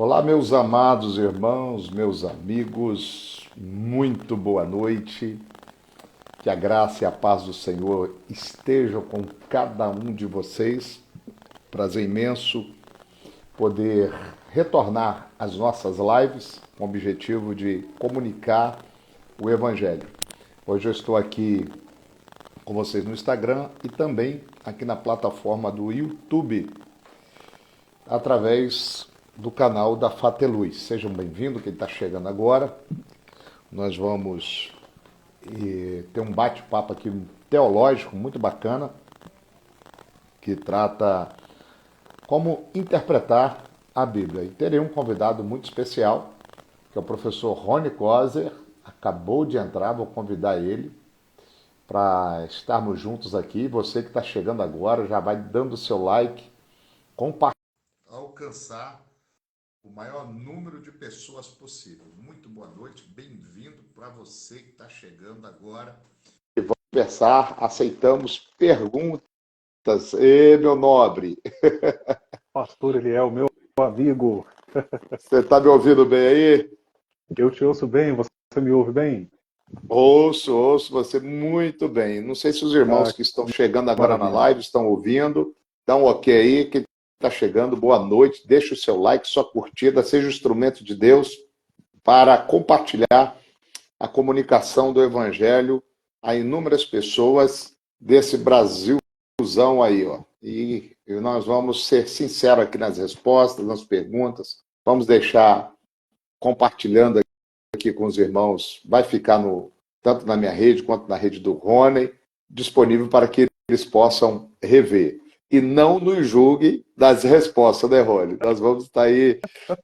Olá, meus amados irmãos, meus amigos, muito boa noite. Que a graça e a paz do Senhor estejam com cada um de vocês. Prazer imenso poder retornar às nossas lives com o objetivo de comunicar o Evangelho. Hoje eu estou aqui com vocês no Instagram e também aqui na plataforma do YouTube, através do canal da Fateluz. Sejam bem-vindos, quem está chegando agora. Nós vamos ter um bate-papo aqui teológico muito bacana, que trata como interpretar a Bíblia. E terei um convidado muito especial, que é o professor Rony Coser. Acabou de entrar, vou convidar ele para estarmos juntos aqui. Você que está chegando agora, já vai dando o seu like, compartilhando, alcançar o maior número de pessoas possível. Muito boa noite, bem-vindo para você que está chegando agora. E vamos conversar, aceitamos perguntas. Meu nobre. Pastor Eliel, meu amigo. Você está me ouvindo bem aí? Eu te ouço bem, você me ouve bem? Ouço você muito bem. Não sei se os irmãos que estão chegando agora na live estão ouvindo. Dá um ok aí, quem está chegando, boa noite. Deixa o seu like, sua curtida, seja o instrumento de Deus para compartilhar a comunicação do Evangelho a inúmeras pessoas desse Brasilzão aí, ó. E nós vamos ser sinceros aqui nas respostas, nas perguntas. Vamos deixar compartilhando aqui com os irmãos. Vai ficar tanto na minha rede quanto na rede do Rony, disponível para que eles possam rever. E não nos julgue das respostas, né, Rony? Nós vamos estar aí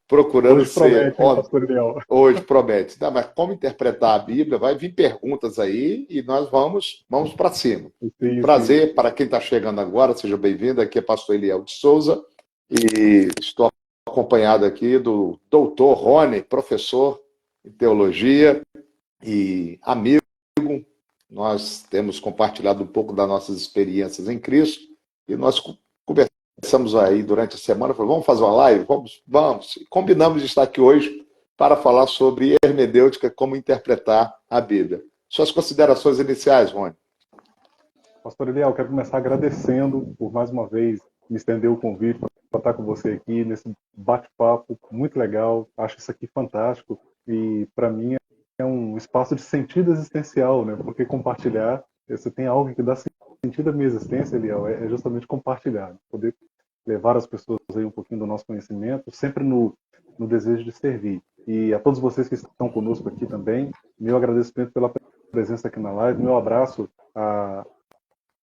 procurando hoje promete, Pastor Eliel. Hoje promete. Tá, mas como interpretar a Bíblia? Vai vir perguntas aí e nós vamos para cima. Sim, prazer para quem está chegando agora, seja bem-vindo. Aqui é Pastor Eliel de Souza e estou acompanhado aqui do doutor Rony, professor em teologia e amigo. Nós temos compartilhado um pouco das nossas experiências em Cristo e nós conversamos aí durante a semana, falamos, vamos fazer uma live? Vamos. Combinamos de estar aqui hoje para falar sobre hermenêutica, como interpretar a Bíblia. Suas considerações iniciais, Rony? Pastor Eliel, quero começar agradecendo por mais uma vez me estender o convite para estar com você aqui nesse bate-papo muito legal. Acho isso aqui fantástico e para mim é um espaço de sentido existencial, né? Porque compartilhar, você tem algo que dá sentido à minha existência, Eliel, é justamente compartilhar, poder levar as pessoas aí um pouquinho do nosso conhecimento, sempre no desejo de servir. E a todos vocês que estão conosco aqui também, meu agradecimento pela presença aqui na live, meu abraço a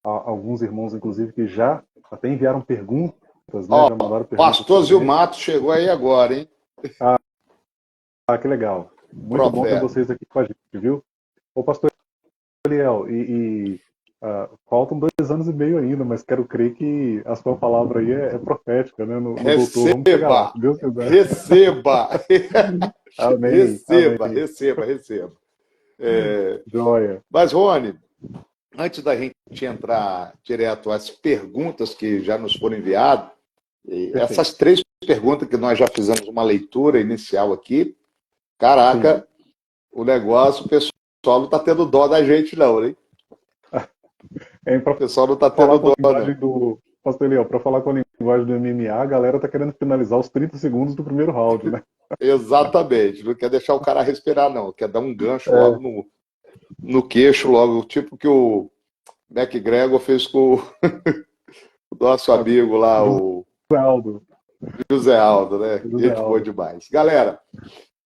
alguns irmãos, inclusive, que já até enviaram perguntas, né? Já mandaram perguntas. Pastor Zilmato chegou aí agora, hein? Que legal. Muito bom ter vocês aqui com a gente, viu? Ô, pastor Eliel, faltam 2 anos e meio ainda, mas quero crer que a sua palavra aí é profética, né? No doutor, vamos chegar lá, se Deus quiser. Receba! Amém. Receba. Joia. Mas, Rony, antes da gente entrar direto às perguntas que já nos foram enviadas, essas 3 perguntas que nós já fizemos uma leitura inicial aqui, caraca, sim, o negócio, o pessoal não está tendo dó da gente não, hein? O pessoal não está tendo dó, não. Pastor Eliel, para falar com a linguagem do MMA, a galera está querendo finalizar os 30 segundos do primeiro round, né? Exatamente, não quer deixar o cara respirar, não. Quer dar um gancho logo no queixo, logo, tipo que o McGregor fez com o nosso amigo lá, o José Aldo, né? Gente boa demais. Galera,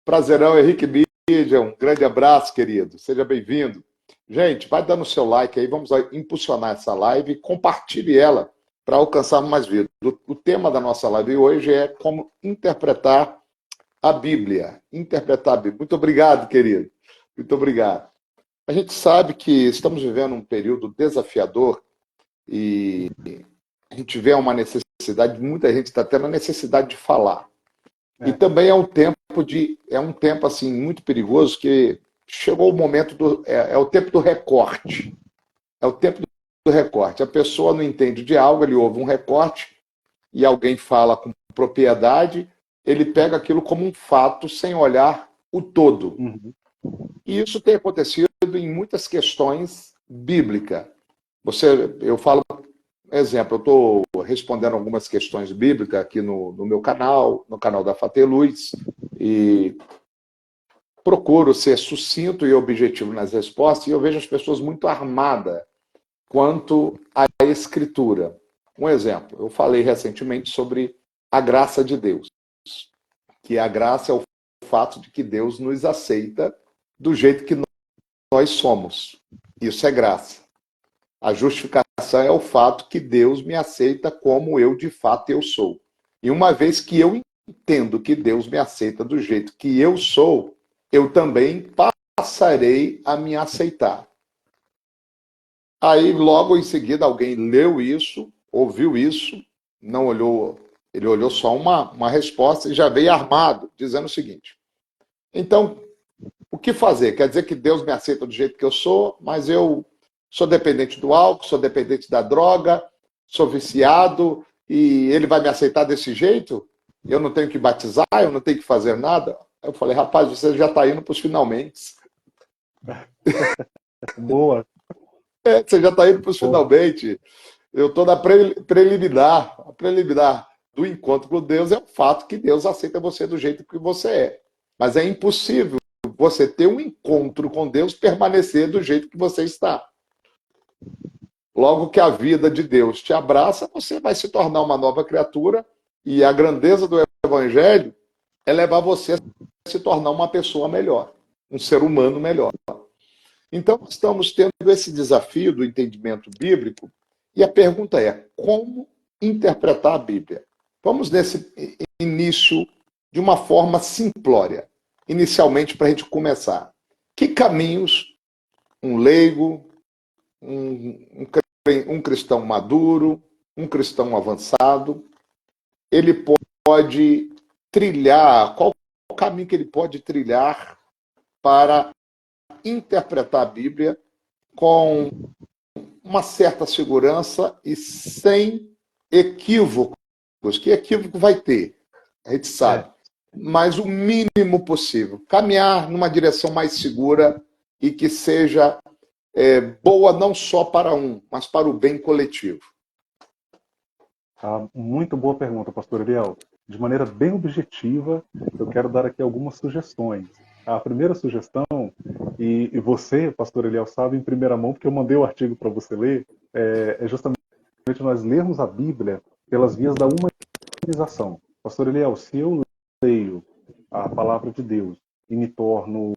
prazerão, Henrique Mídia, um grande abraço, querido. Seja bem-vindo. Gente, vai dando o seu like aí, vamos impulsionar essa live e compartilhe ela para alcançar mais vidas. O tema da nossa live hoje é como interpretar a Bíblia. Interpretar a Bíblia. Muito obrigado, querido. Muito obrigado. A gente sabe que estamos vivendo um período desafiador e a gente vê uma necessidade, muita gente está tendo a necessidade de falar. E também é um tempo assim muito perigoso, que chegou o momento é o tempo do recorte. É o tempo do recorte. A pessoa não entende de algo, ele ouve um recorte e alguém fala com propriedade ele pega aquilo como um fato sem olhar o todo. Uhum. E isso tem acontecido em muitas questões bíblicas. Eu falo, exemplo, eu estou respondendo algumas questões bíblicas aqui no meu canal, no canal da Fateluz, e procuro ser sucinto e objetivo nas respostas, e eu vejo as pessoas muito armadas quanto à escritura. Um exemplo, eu falei recentemente sobre a graça de Deus, que a graça é o fato de que Deus nos aceita do jeito que nós somos. Isso é graça. A justificação é o fato que Deus me aceita como eu de fato eu sou. E uma vez que eu entendo que Deus me aceita do jeito que eu sou, eu também passarei a me aceitar. Aí, logo em seguida, alguém leu isso, ouviu isso, não olhou, ele olhou só uma resposta e já veio armado, dizendo o seguinte: então, o que fazer? Quer dizer que Deus me aceita do jeito que eu sou, mas eu sou dependente do álcool, sou dependente da droga, sou viciado, e ele vai me aceitar desse jeito? Eu não tenho que batizar, eu não tenho que fazer nada? Eu falei, rapaz, você já está indo para os finalmente. Boa. Você já está indo para os Boa. finalmente. Eu estou na preliminar. A preliminar do encontro com Deus é o fato que Deus aceita você do jeito que você é. Mas é impossível você ter um encontro com Deus, permanecer do jeito que você está. Logo que a vida de Deus te abraça, você vai se tornar uma nova criatura, e a grandeza do Evangelho é levar você a se tornar uma pessoa melhor, um ser humano melhor. Então, estamos tendo esse desafio do entendimento bíblico, e a pergunta é, como interpretar a Bíblia? Vamos nesse início de uma forma simplória, inicialmente para a gente começar. Que caminhos um leigo, um cristão maduro, um cristão avançado, ele pode trilhar, qual o caminho que ele pode trilhar para interpretar a Bíblia com uma certa segurança e sem equívocos? Que equívoco vai ter? A gente sabe. Mas o mínimo possível. Caminhar numa direção mais segura e que seja boa não só para um, mas para o bem coletivo. Muito boa pergunta, pastor Eliel. De maneira bem objetiva, eu quero dar aqui algumas sugestões. A primeira sugestão, e você, pastor Eliel, sabe em primeira mão, porque eu mandei o artigo para você ler, é justamente nós lermos a Bíblia pelas vias da humanização. Pastor Eliel, se eu leio a palavra de Deus e me torno,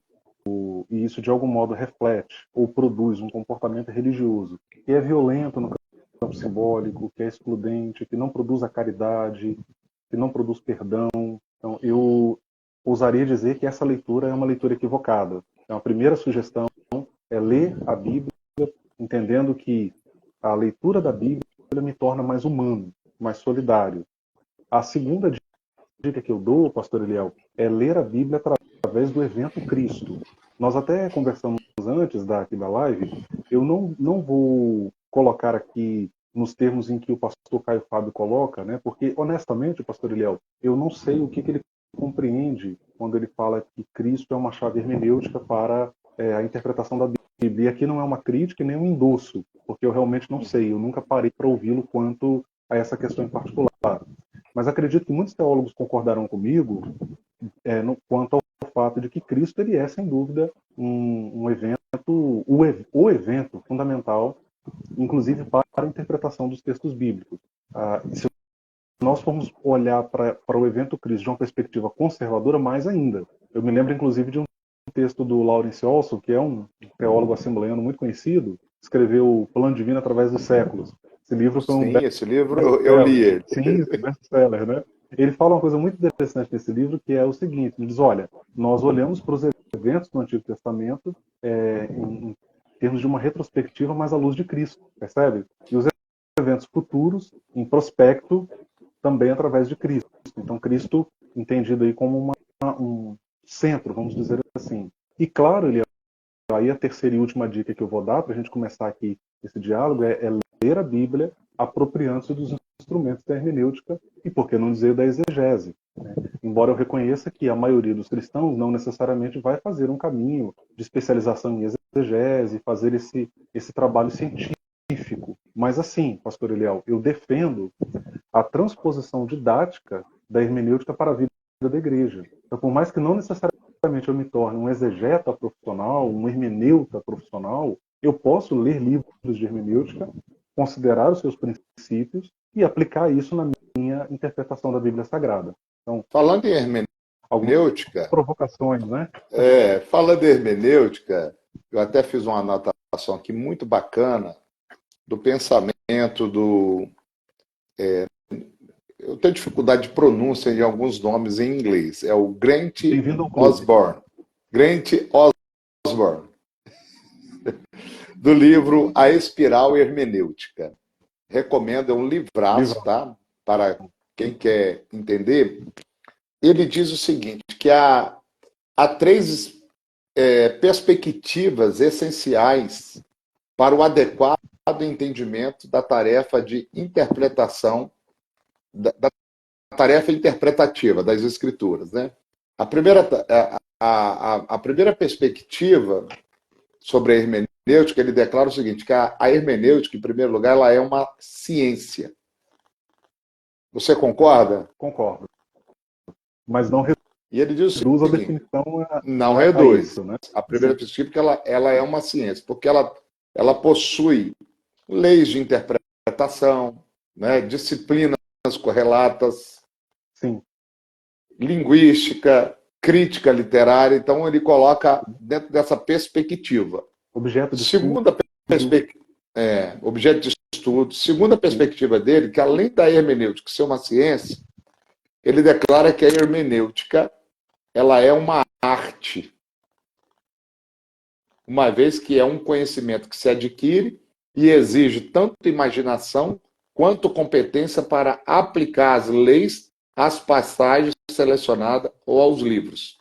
e isso de algum modo reflete ou produz um comportamento religioso que é violento no campo simbólico, que é excludente, que não produz a caridade, que não produz perdão, então eu ousaria dizer que essa leitura é uma leitura equivocada. Então, a primeira sugestão é ler a Bíblia entendendo que a leitura da Bíblia me torna mais humano, mais solidário. A segunda dica que eu dou, pastor Eliel, é ler a Bíblia através do evento Cristo. Nós até conversamos antes aqui da live, eu não vou colocar aqui nos termos em que o pastor Caio Fábio coloca, né? Porque, honestamente, pastor Eliel, eu não sei o que ele compreende quando ele fala que Cristo é uma chave hermenêutica para a interpretação da Bíblia. E aqui não é uma crítica nem um endosso, porque eu realmente não sei, eu nunca parei para ouvi-lo quanto a essa questão em particular. Mas acredito que muitos teólogos concordarão comigo quanto ao fato de que Cristo ele é, sem dúvida, um evento, o evento fundamental, inclusive para a interpretação dos textos bíblicos. Se nós formos olhar para o evento Cristo de uma perspectiva conservadora, mais ainda. Eu me lembro, inclusive, de um texto do Lawrence Olson, que é um teólogo assembleiano muito conhecido, escreveu O Plano Divino através dos séculos. Esse livro foi Sim, esse livro eu li ele. Sim, best-seller, né? Ele fala uma coisa muito interessante nesse livro, que é o seguinte, ele diz, olha, nós olhamos para os eventos do Antigo Testamento em termos de uma retrospectiva, mas à luz de Cristo, percebe? E os eventos futuros, em prospecto, também através de Cristo. Então, Cristo entendido aí como um centro, vamos dizer assim. E claro, aí a terceira e última dica que eu vou dar para a gente começar aqui esse diálogo é ler a Bíblia apropriando-se dos instrumentos da hermenêutica e, por que não dizer, da exegese. Né? embora eu reconheça que a maioria dos cristãos não necessariamente vai fazer um caminho de especialização em exegese, fazer esse trabalho científico. Mas assim, pastor Eliel, eu defendo a transposição didática da hermenêutica para a vida da igreja. Então, por mais que não necessariamente eu me torne um exegeta profissional, um hermeneuta profissional, eu posso ler livros de hermenêutica, considerar os seus princípios e aplicar isso na minha interpretação da Bíblia Sagrada. Então, Falando em algumas hermenêutica, provocações, né? falando em hermenêutica, eu até fiz uma anotação aqui muito bacana do pensamento do. Eu tenho dificuldade de pronúncia de alguns nomes em inglês. É o Grant Bem-vindo ao clube. Osborne. Grant Osborne, do livro A Espiral Hermenêutica. Recomendo, é um livraço, tá? Para quem quer entender. Ele diz o seguinte, que há três perspectivas essenciais para o adequado entendimento da tarefa de interpretação, da tarefa interpretativa das escrituras, né? A primeira perspectiva sobre a hermenêutica, ele declara o seguinte, que a hermenêutica, em primeiro lugar, ela é uma ciência. Você concorda? Concordo. Mas não E ele diz o reduz a seguinte, definição não reduz. isso, né? A primeira perspectiva é que ela é uma ciência, porque ela possui leis de interpretação, né, disciplinas correlatas, Sim. linguística, crítica literária. Então, ele coloca dentro dessa perspectiva. Objeto de Segunda perspectiva, objeto de estudo. Segunda perspectiva dele, que além da hermenêutica ser uma ciência, ele declara que a hermenêutica ela é uma arte, uma vez que é um conhecimento que se adquire e exige tanto imaginação quanto competência para aplicar as leis às passagens selecionadas ou aos livros.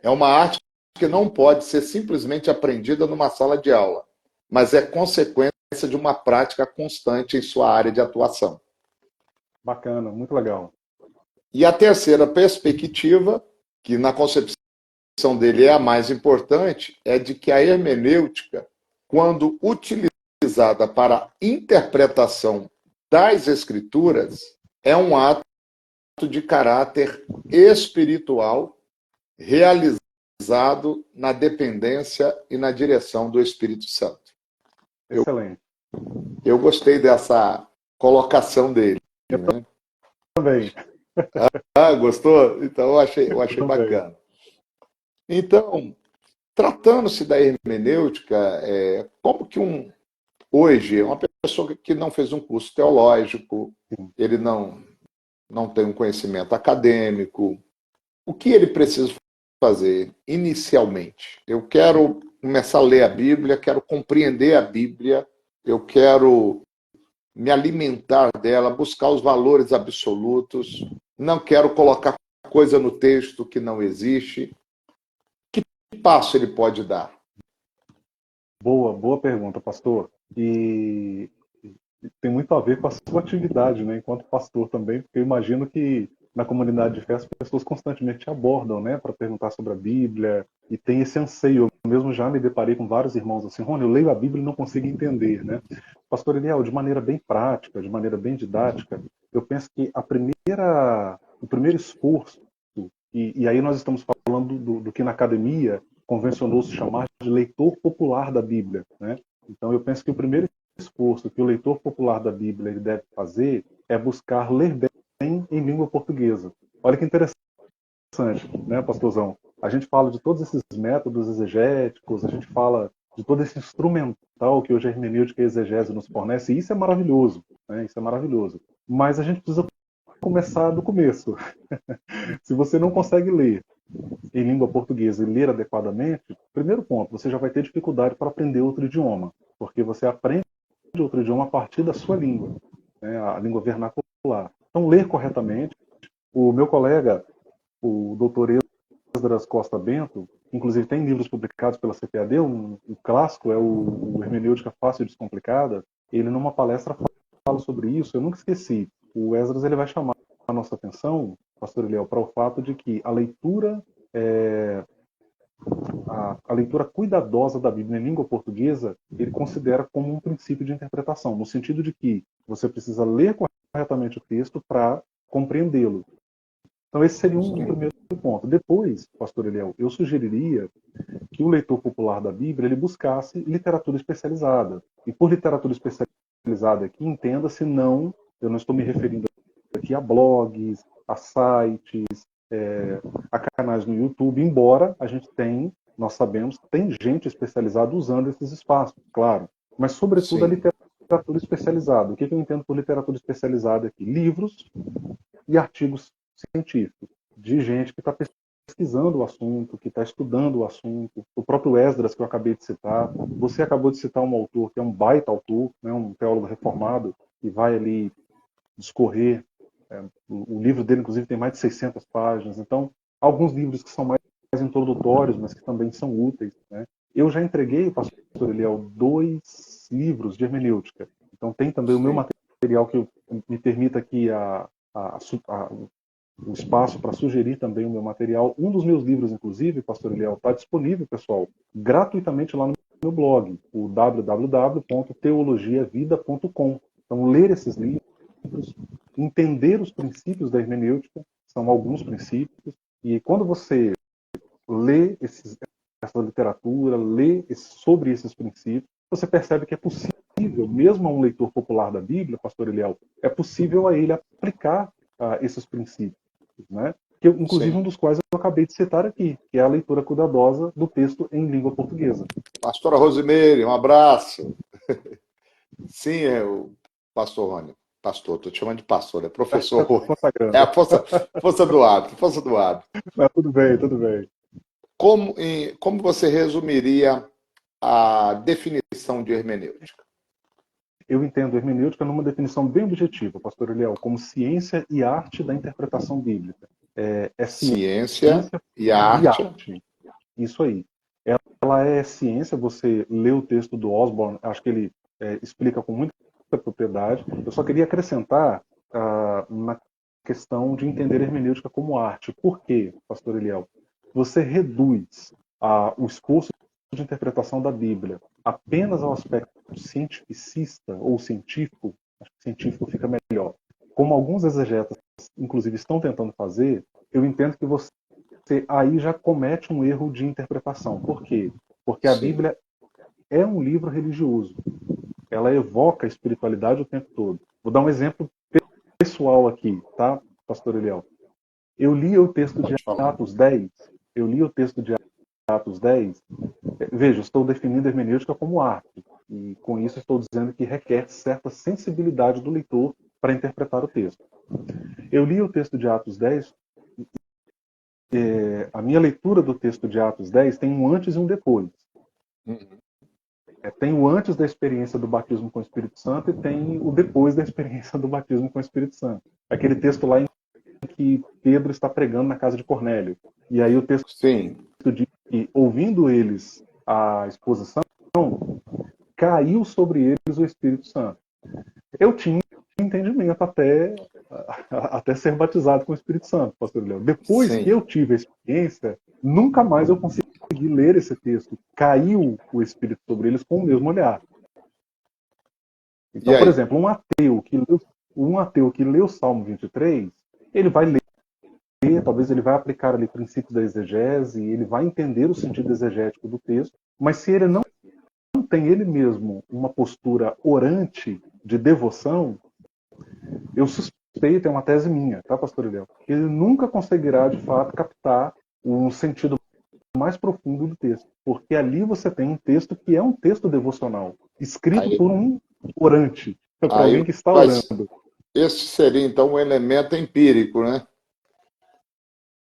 É uma arte que não pode ser simplesmente aprendida numa sala de aula, mas é consequência de uma prática constante em sua área de atuação. Bacana, muito legal. E a terceira perspectiva, que na concepção dele é a mais importante, é de que a hermenêutica, quando utilizada para interpretação das escrituras, é um ato de caráter espiritual realizado na dependência e na direção do Espírito Santo. Excelente. Eu gostei dessa colocação dele. Né? Também. Gostou? Então eu achei bacana. Então, tratando-se da hermenêutica, como que hoje, uma pessoa que não fez um curso teológico, ele não tem um conhecimento acadêmico, o que ele precisa fazer inicialmente? Eu quero começar a ler a Bíblia, quero compreender a Bíblia, eu quero me alimentar dela, buscar os valores absolutos, não quero colocar coisa no texto que não existe. Que passo ele pode dar? Boa pergunta, pastor. E tem muito a ver com a sua atividade, né, enquanto pastor também, porque eu imagino que na comunidade de fé as pessoas constantemente te abordam, né, para perguntar sobre a Bíblia, e tem esse anseio. Eu mesmo já me deparei com vários irmãos assim, Rony, eu leio a Bíblia e não consigo entender, né? Pastor Eliel, de maneira bem prática, de maneira bem didática, eu penso que o primeiro esforço, e aí nós estamos falando do que na academia convencionou-se chamar de leitor popular da Bíblia, né? Então eu penso que o primeiro esforço que o leitor popular da Bíblia ele deve fazer é buscar ler bem em língua portuguesa. Olha que interessante, né, pastorzão? A gente fala de todos esses métodos exegéticos, a gente fala de todo esse instrumental que hoje a hermenêutica e a exegese nos fornece, e isso é maravilhoso, né? Isso é maravilhoso. Mas a gente precisa começar do começo. Se você não consegue ler em língua portuguesa e ler adequadamente, primeiro ponto, você já vai ter dificuldade para aprender outro idioma, porque você aprende outro idioma a partir da sua língua, né, a língua vernacular. Então, ler corretamente. O meu colega, o doutor Esdras Costa Bento, inclusive tem livros publicados pela CPAD, um clássico é o Hermenêutica Fácil e Descomplicada. Ele, numa palestra, fala sobre isso. Eu nunca esqueci. O Esdras ele vai chamar a nossa atenção pastor Eliel, para o fato de que a leitura cuidadosa da Bíblia em língua portuguesa, ele considera como um princípio de interpretação, no sentido de que você precisa ler corretamente o texto para compreendê-lo. Então, esse seria um primeiro ponto. Depois, pastor Eliel, eu sugeriria que o leitor popular da Bíblia ele buscasse literatura especializada. E por literatura especializada aqui, entenda-se eu não estou me referindo aqui a blogs, a sites, a canais no YouTube, embora nós sabemos, tem gente especializada usando esses espaços, claro. Mas, sobretudo, a literatura especializada. O que eu entendo por literatura especializada aqui? Livros e artigos científicos, de gente que está pesquisando o assunto, que está estudando o assunto. O próprio Esdras, que eu acabei de citar. Você acabou de citar um autor que é um baita autor, né, um teólogo reformado, que vai ali discorrer. O livro dele, inclusive, tem mais de 600 páginas. Então, alguns livros que são mais introdutórios, mas que também são úteis. Né? Eu já entreguei, pastor Eliel, 2 livros de hermenêutica. Então, tem também o meu material que me permita aqui o espaço para sugerir também o meu material. Um dos meus livros, inclusive, pastor Eliel, está disponível, pessoal, gratuitamente lá no meu blog, o www.teologiavida.com. Então, ler esses livros, entender os princípios da hermenêutica, são alguns princípios, e quando você lê essa literatura, lê sobre esses princípios, você percebe que é possível, mesmo a um leitor popular da Bíblia, pastor Eliel, é possível a ele aplicar esses princípios, né? Que, inclusive, um dos quais eu acabei de citar aqui, que é a leitura cuidadosa do texto em língua portuguesa. Pastora Rosimeire, um abraço. Sim, é o pastor Rony. Pastor, estou te chamando de pastor, é professor Rony. É a força do hábito, força do hábito. Mas tudo bem, tudo bem. Como você resumiria a definição de hermenêutica? Eu entendo hermenêutica numa definição bem objetiva, pastor Eliel, como ciência e arte da interpretação bíblica. É ciência e arte. Isso aí. Ela é ciência, você lê o texto do Osborne, acho que ele explica com muita propriedade. Eu só queria acrescentar na questão de entender hermenêutica como arte. Por quê, pastor Eliel? Você reduz o esforço de interpretação da Bíblia apenas ao aspecto cientificista ou científico, acho que científico fica melhor, como alguns exegetas, inclusive, estão tentando fazer, eu entendo que você aí já comete um erro de interpretação. Por quê? Porque a Bíblia é um livro religioso. Ela evoca a espiritualidade o tempo todo. Vou dar um exemplo pessoal aqui, tá, pastor Eliel? Eu li o texto de Atos 10. Veja, estou definindo a hermenêutica como arte. E com isso estou dizendo que requer certa sensibilidade do leitor para interpretar o texto. Eu li o texto de Atos 10. A minha leitura do texto de Atos 10 tem um antes e um depois. Tem o antes da experiência do batismo com o Espírito Santo e tem o depois da experiência do batismo com o Espírito Santo. Aquele texto lá em que Pedro está pregando na casa de Cornélio. E aí o texto diz que, ouvindo eles a exposição, caiu sobre eles o Espírito Santo. Eu tinha entendimento até ser batizado com o Espírito Santo, pastor Léo. Depois que eu tive a experiência, nunca mais eu consegui ler esse texto. Caiu o Espírito sobre eles com o mesmo olhar. Então, por exemplo, um ateu que lê o Salmo 23, ele vai ler, talvez ele vai aplicar ali princípios da exegese, ele vai entender o sentido exegético do texto, mas se ele não tem ele mesmo uma postura orante de devoção, eu suspeito, é uma tese minha, tá, pastor Eliel? Ele nunca conseguirá, de fato, captar um sentido mais profundo do texto, porque ali você tem um texto que é um texto devocional, escrito por um orante, para alguém que está orando. Esse seria, então, um elemento empírico, né?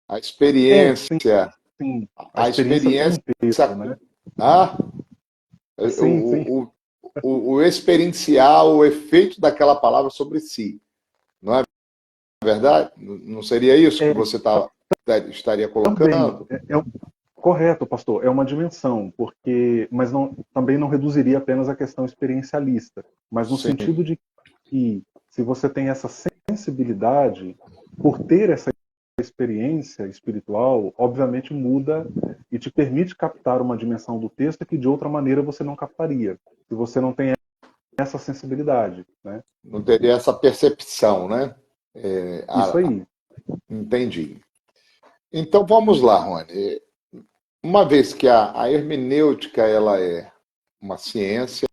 A experiência. Sim. A experiência texto, né? O experiencial, o efeito daquela palavra sobre si. Não é verdade? Não seria isso que você estaria colocando? Correto, pastor. É uma dimensão, mas também não reduziria apenas a questão experiencialista, mas no sentido de que, se você tem essa sensibilidade, por ter essa experiência espiritual, obviamente, muda e te permite captar uma dimensão do texto que de outra maneira você não captaria, se você não tem essa sensibilidade, né? Não teria essa percepção, né? Isso aí. Entendi. Então vamos lá, Rony. Uma vez que a hermenêutica ela é uma ciência,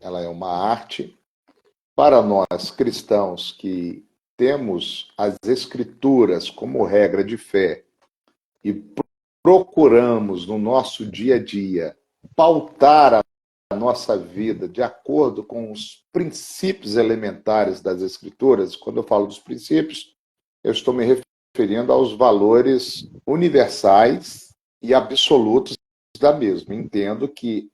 ela é uma arte, para nós cristãos que temos as escrituras como regra de fé e procuramos no nosso dia a dia pautar a nossa vida de acordo com os princípios elementares das escrituras, quando eu falo dos princípios, eu estou me referindo aos valores universais e absolutos da mesma. Entendo que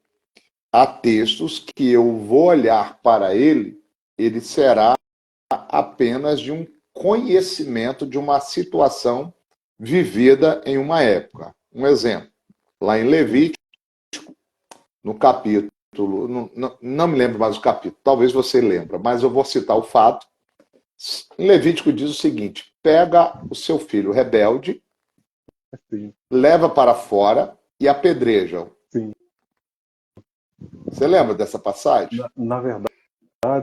há textos que eu vou olhar para ele será apenas de um conhecimento de uma situação vivida em uma época. Um exemplo, lá em Levítico, no capítulo, não me lembro mais o capítulo, talvez você lembre, mas eu vou citar o fato. Em Levítico diz o seguinte: pega o seu filho rebelde, Sim. leva para fora e apedreja-o. Sim. Você lembra dessa passagem? Na verdade,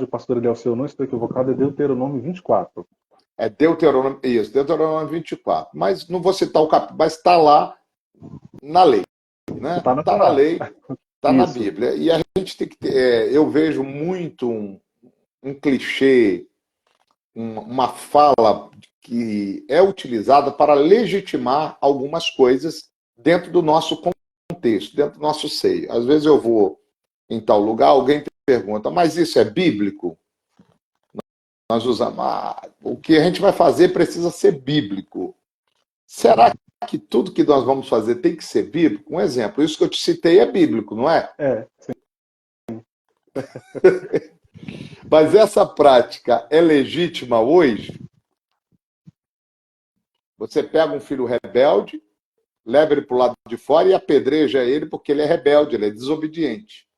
o pastor Eliel, se eu não estou equivocado, é Deuteronômio 24. É Deuteronômio, isso, Deuteronômio 24. Mas não vou citar o capítulo, mas está lá na lei. Né? Está na Está na Torá. lei, está na Isso. Bíblia. E a gente tem que ter. Eu vejo muito um clichê, uma fala que é utilizada para legitimar algumas coisas dentro do nosso contexto, dentro do nosso seio. Às vezes eu vou em tal lugar, alguém pergunta, mas isso é bíblico? Nós usamos, o que a gente vai fazer precisa ser bíblico. Será que tudo que nós vamos fazer tem que ser bíblico? Um exemplo, isso que eu te citei é bíblico, não é? É, sim. Mas essa prática é legítima hoje? Você pega um filho rebelde, leva ele para o lado de fora e apedreja ele porque ele é rebelde, ele é desobediente.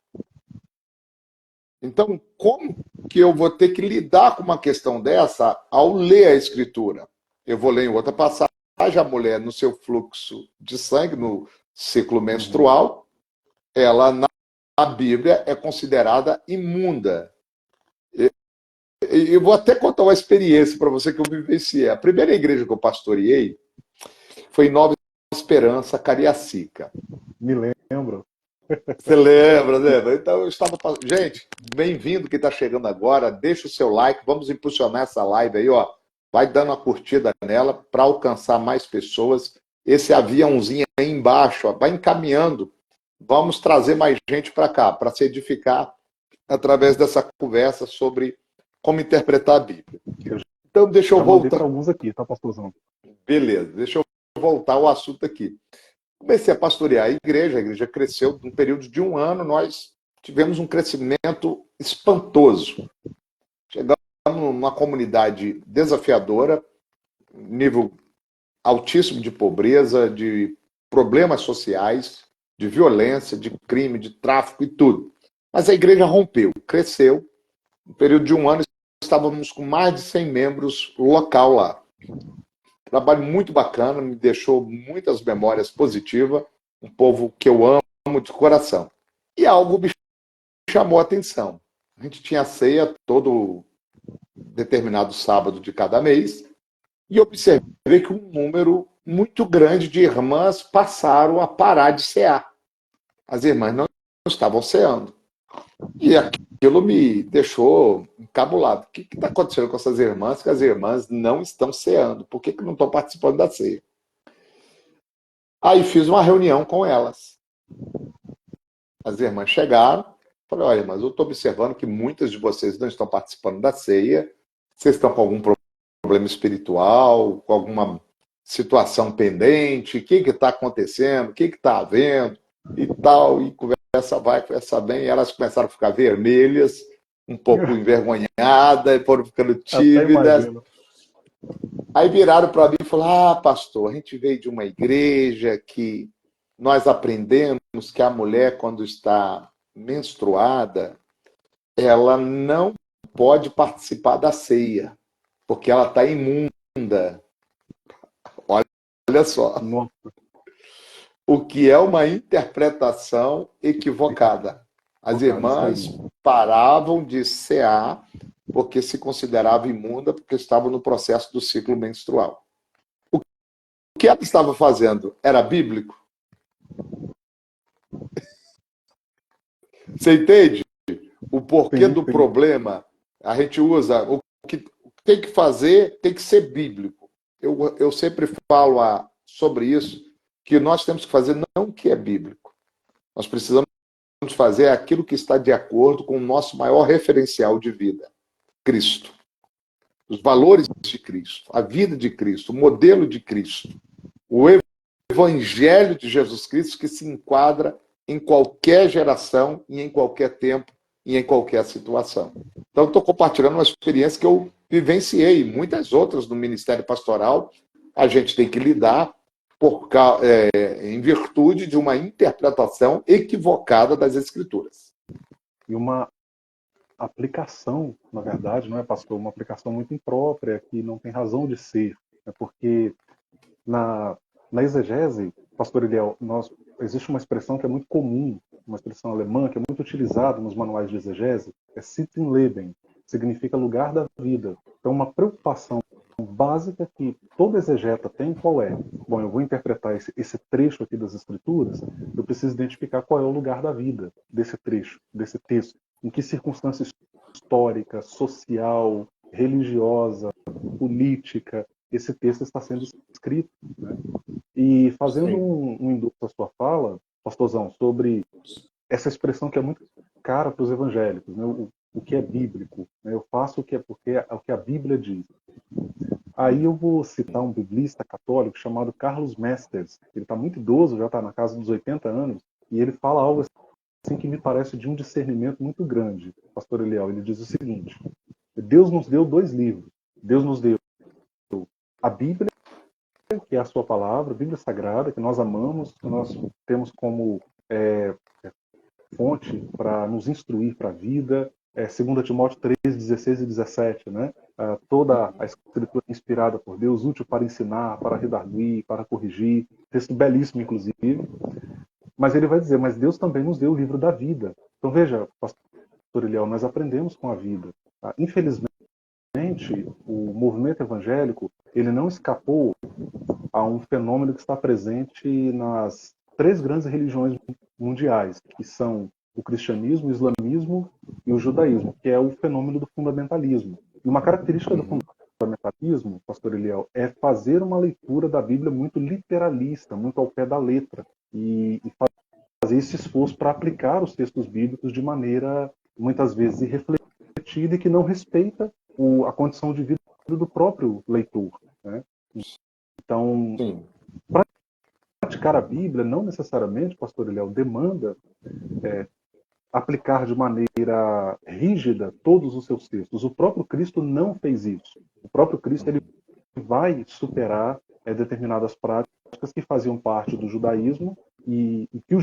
Então, como que eu vou ter que lidar com uma questão dessa ao ler a Escritura? Eu vou ler em outra passagem, a mulher no seu fluxo de sangue, no ciclo menstrual, ela na Bíblia é considerada imunda. Eu vou até contar uma experiência para você que eu vivenciei. A primeira igreja que eu pastoreei foi em Nova Esperança, Cariacica. Me lembro. Você lembra, né? Então eu estava. Gente, bem-vindo quem está chegando agora. Deixa o seu like, vamos impulsionar essa live aí, ó. Vai dando uma curtida nela para alcançar mais pessoas. Esse aviãozinho aí embaixo, ó, vai encaminhando. Vamos trazer mais gente para cá, para se edificar através dessa conversa sobre como interpretar a Bíblia. Então, deixa eu Já mandei voltar. para alguns aqui, tá, pastorzão? Beleza, deixa eu voltar ao assunto aqui. Comecei a pastorear a igreja cresceu. Num período de 1 ano, nós tivemos um crescimento espantoso. Chegamos numa comunidade desafiadora, nível altíssimo de pobreza, de problemas sociais, de violência, de crime, de tráfico e tudo. Mas a igreja rompeu, cresceu. No período de 1 ano, estávamos com mais de 100 membros local lá. Trabalho muito bacana, me deixou muitas memórias positivas, um povo que eu amo de coração. E algo me chamou a atenção. A gente tinha ceia todo determinado sábado de cada mês, e observei que um número muito grande de irmãs passaram a parar de cear. As irmãs não estavam ceando. E aquilo me deixou encabulado. O que está acontecendo com essas irmãs que as irmãs não estão ceando? Por que não estão participando da ceia? Aí fiz uma reunião com elas. As irmãs chegaram, falei, olha, mas eu estou observando que muitas de vocês não estão participando da ceia, vocês estão com algum problema espiritual, com alguma situação pendente, o que está acontecendo, o que está havendo, e tal, e conversa vai, conversa bem, e elas começaram a ficar vermelhas, um pouco envergonhadas, foram ficando tímidas. Aí viraram para mim e falaram, pastor, a gente veio de uma igreja que nós aprendemos que a mulher, quando está menstruada, ela não pode participar da ceia, porque ela está imunda. Olha Olha só. Nossa. O que é uma interpretação equivocada. As irmãs paravam de cear porque se considerava imunda, porque estavam no processo do ciclo menstrual. O que ela estava fazendo era bíblico? Você entende? O porquê do problema, a gente usa, o que tem que fazer tem que ser bíblico. Eu sempre falo sobre isso, que nós temos que fazer não o que é bíblico. Nós precisamos fazer aquilo que está de acordo com o nosso maior referencial de vida, Cristo. Os valores de Cristo, a vida de Cristo, o modelo de Cristo, o evangelho de Jesus Cristo que se enquadra em qualquer geração e em qualquer tempo e em qualquer situação. Então, estou compartilhando uma experiência que eu vivenciei, e muitas outras no Ministério Pastoral, a gente tem que lidar em virtude de uma interpretação equivocada das Escrituras. E uma aplicação, na verdade, não é, pastor? Uma aplicação muito imprópria, que não tem razão de ser. Né? Porque na exegese, pastor Eliel, existe uma expressão que é muito comum, uma expressão alemã que é muito utilizada nos manuais de exegese, é Sittenleben, significa lugar da vida. Então, uma preocupação básica que todo exegeta tem, qual é? Bom, eu vou interpretar esse trecho aqui das Escrituras, eu preciso identificar qual é o lugar da vida desse trecho, desse texto, em que circunstância histórica, social, religiosa, política, esse texto está sendo escrito. Né? E fazendo um induto à sua fala, pastorzão, sobre essa expressão que é muito cara para os evangélicos, né? O que é bíblico. Né? Eu faço o que é porque é o que a Bíblia diz. Aí eu vou citar um biblista católico chamado Carlos Mesters. Ele está muito idoso, já está na casa dos 80 anos, e ele fala algo assim que me parece de um discernimento muito grande, pastor Eliel. Ele diz o seguinte: Deus nos deu 2 livros. Deus nos deu a Bíblia, que é a sua palavra, a Bíblia Sagrada, que nós amamos, que nós temos como fonte para nos instruir para a vida, 2 Timóteo 3, 16 e 17, né? Toda a escritura inspirada por Deus, útil para ensinar, para redarguir, para corrigir, texto belíssimo, inclusive. Mas ele vai dizer, mas Deus também nos deu o livro da vida. Então veja, pastor Eliel, nós aprendemos com a vida. Infelizmente, o movimento evangélico, ele não escapou a um fenômeno que está presente nas 3 grandes religiões mundiais, que são o cristianismo, o islamismo e o judaísmo, que é o fenômeno do fundamentalismo. E uma característica do fundamentalismo, pastor Eliel, é fazer uma leitura da Bíblia muito literalista, muito ao pé da letra, e fazer esse esforço para aplicar os textos bíblicos de maneira, muitas vezes, irrefletida e que não respeita a condição de vida do próprio leitor. Né? Então, praticar a Bíblia não necessariamente, pastor Eliel, demanda aplicar de maneira rígida todos os seus textos. O próprio Cristo não fez isso. O próprio Cristo ele vai superar determinadas práticas que faziam parte do judaísmo e que o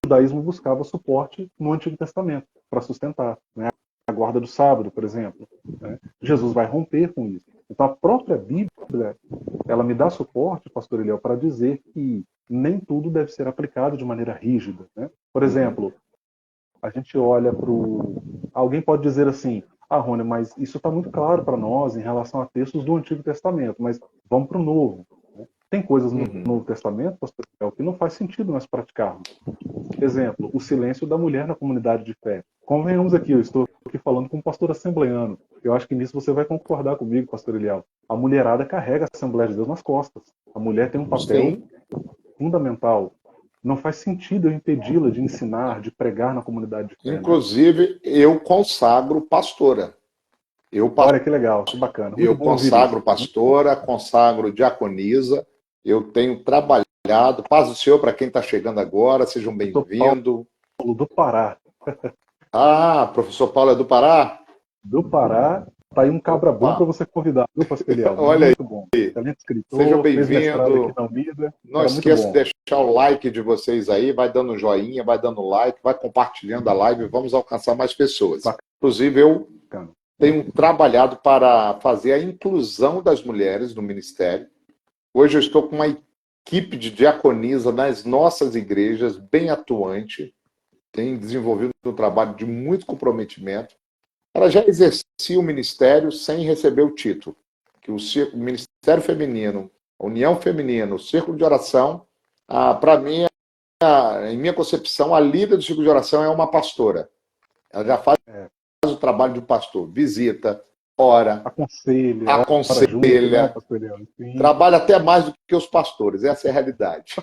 judaísmo buscava suporte no Antigo Testamento para sustentar. Né? A guarda do sábado, por exemplo. Né? Jesus vai romper com isso. Então a própria Bíblia, ela me dá suporte, pastor Eliel, para dizer que nem tudo deve ser aplicado de maneira rígida. Né? Por exemplo, a gente olha para o... Alguém pode dizer assim, Rony, mas isso está muito claro para nós em relação a textos do Antigo Testamento, mas vamos para o Novo. Tem coisas no Novo Testamento, pastor Eliel, que não faz sentido nós praticarmos. Exemplo, o silêncio da mulher na comunidade de fé. Convenhamos aqui, eu estou aqui falando com um pastor assembleano. Eu acho que nisso você vai concordar comigo, pastor Eliel. A mulherada carrega a Assembleia de Deus nas costas. A mulher tem um papel fundamental. Não faz sentido eu impedi-la de ensinar, de pregar na comunidade de fé. Inclusive, né? Eu consagro pastora. Olha que legal, que bacana. Muito eu consagro pastora, consagro diaconisa. Eu tenho trabalhado. Paz do Senhor para quem está chegando agora. Sejam bem-vindos. Paulo do Pará. Professor Paulo é do Pará? Do Pará. Tá aí um cabra bom para você convidar, viu, pastor Eliel? Olha muito aí. Bom. Excelente escritor. Seja bem-vindo. Não esqueça de deixar o like de vocês aí, vai dando um joinha, vai dando like, vai compartilhando a live, vamos alcançar mais pessoas. Inclusive, eu tenho trabalhado para fazer a inclusão das mulheres no ministério. Hoje eu estou com uma equipe de diaconisa nas nossas igrejas, bem atuante, tem desenvolvido um trabalho de muito comprometimento. Ela já exercia o ministério sem receber o título, que o Ministério Feminino, a União Feminina, o Círculo de Oração, para mim, em minha concepção, a líder do Círculo de Oração é uma pastora. Ela já faz o trabalho de um pastor, visita, ora, aconselha, aconselha, pastor Eliel? trabalha até mais do que os pastores, essa é a realidade.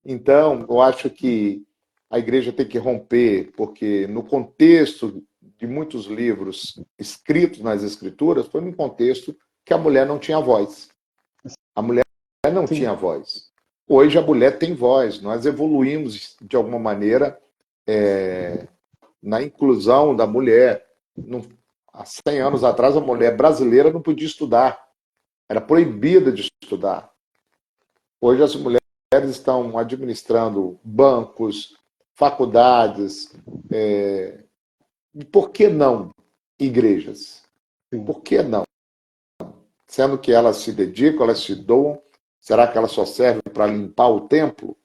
Então, eu acho que a igreja tem que romper, porque no contexto de muitos livros escritos nas Escrituras, foi num contexto que a mulher não tinha voz. A mulher não tinha voz. Hoje a mulher tem voz. Nós evoluímos, de alguma maneira, na inclusão da mulher. Há 100 anos atrás, a mulher brasileira não podia estudar. Era proibida de estudar. Hoje as mulheres estão administrando bancos, faculdades, e por que não igrejas? Sim. Por que não? Sendo que elas se dedicam, elas se doam, será que elas só servem para limpar o templo?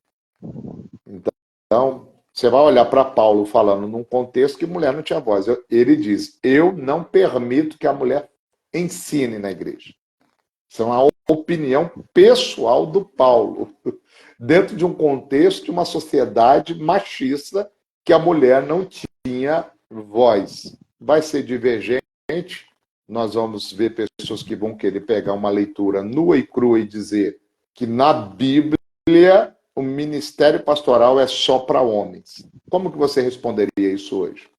Então, você vai olhar para Paulo falando num contexto que mulher não tinha voz. Ele diz, eu não permito que a mulher ensine na igreja. Isso é uma opinião pessoal do Paulo, dentro de um contexto de uma sociedade machista que a mulher não tinha voz. Vai ser divergente, nós vamos ver pessoas que vão querer pegar uma leitura nua e crua e dizer que na Bíblia o ministério pastoral é só para homens. Como que você responderia isso hoje?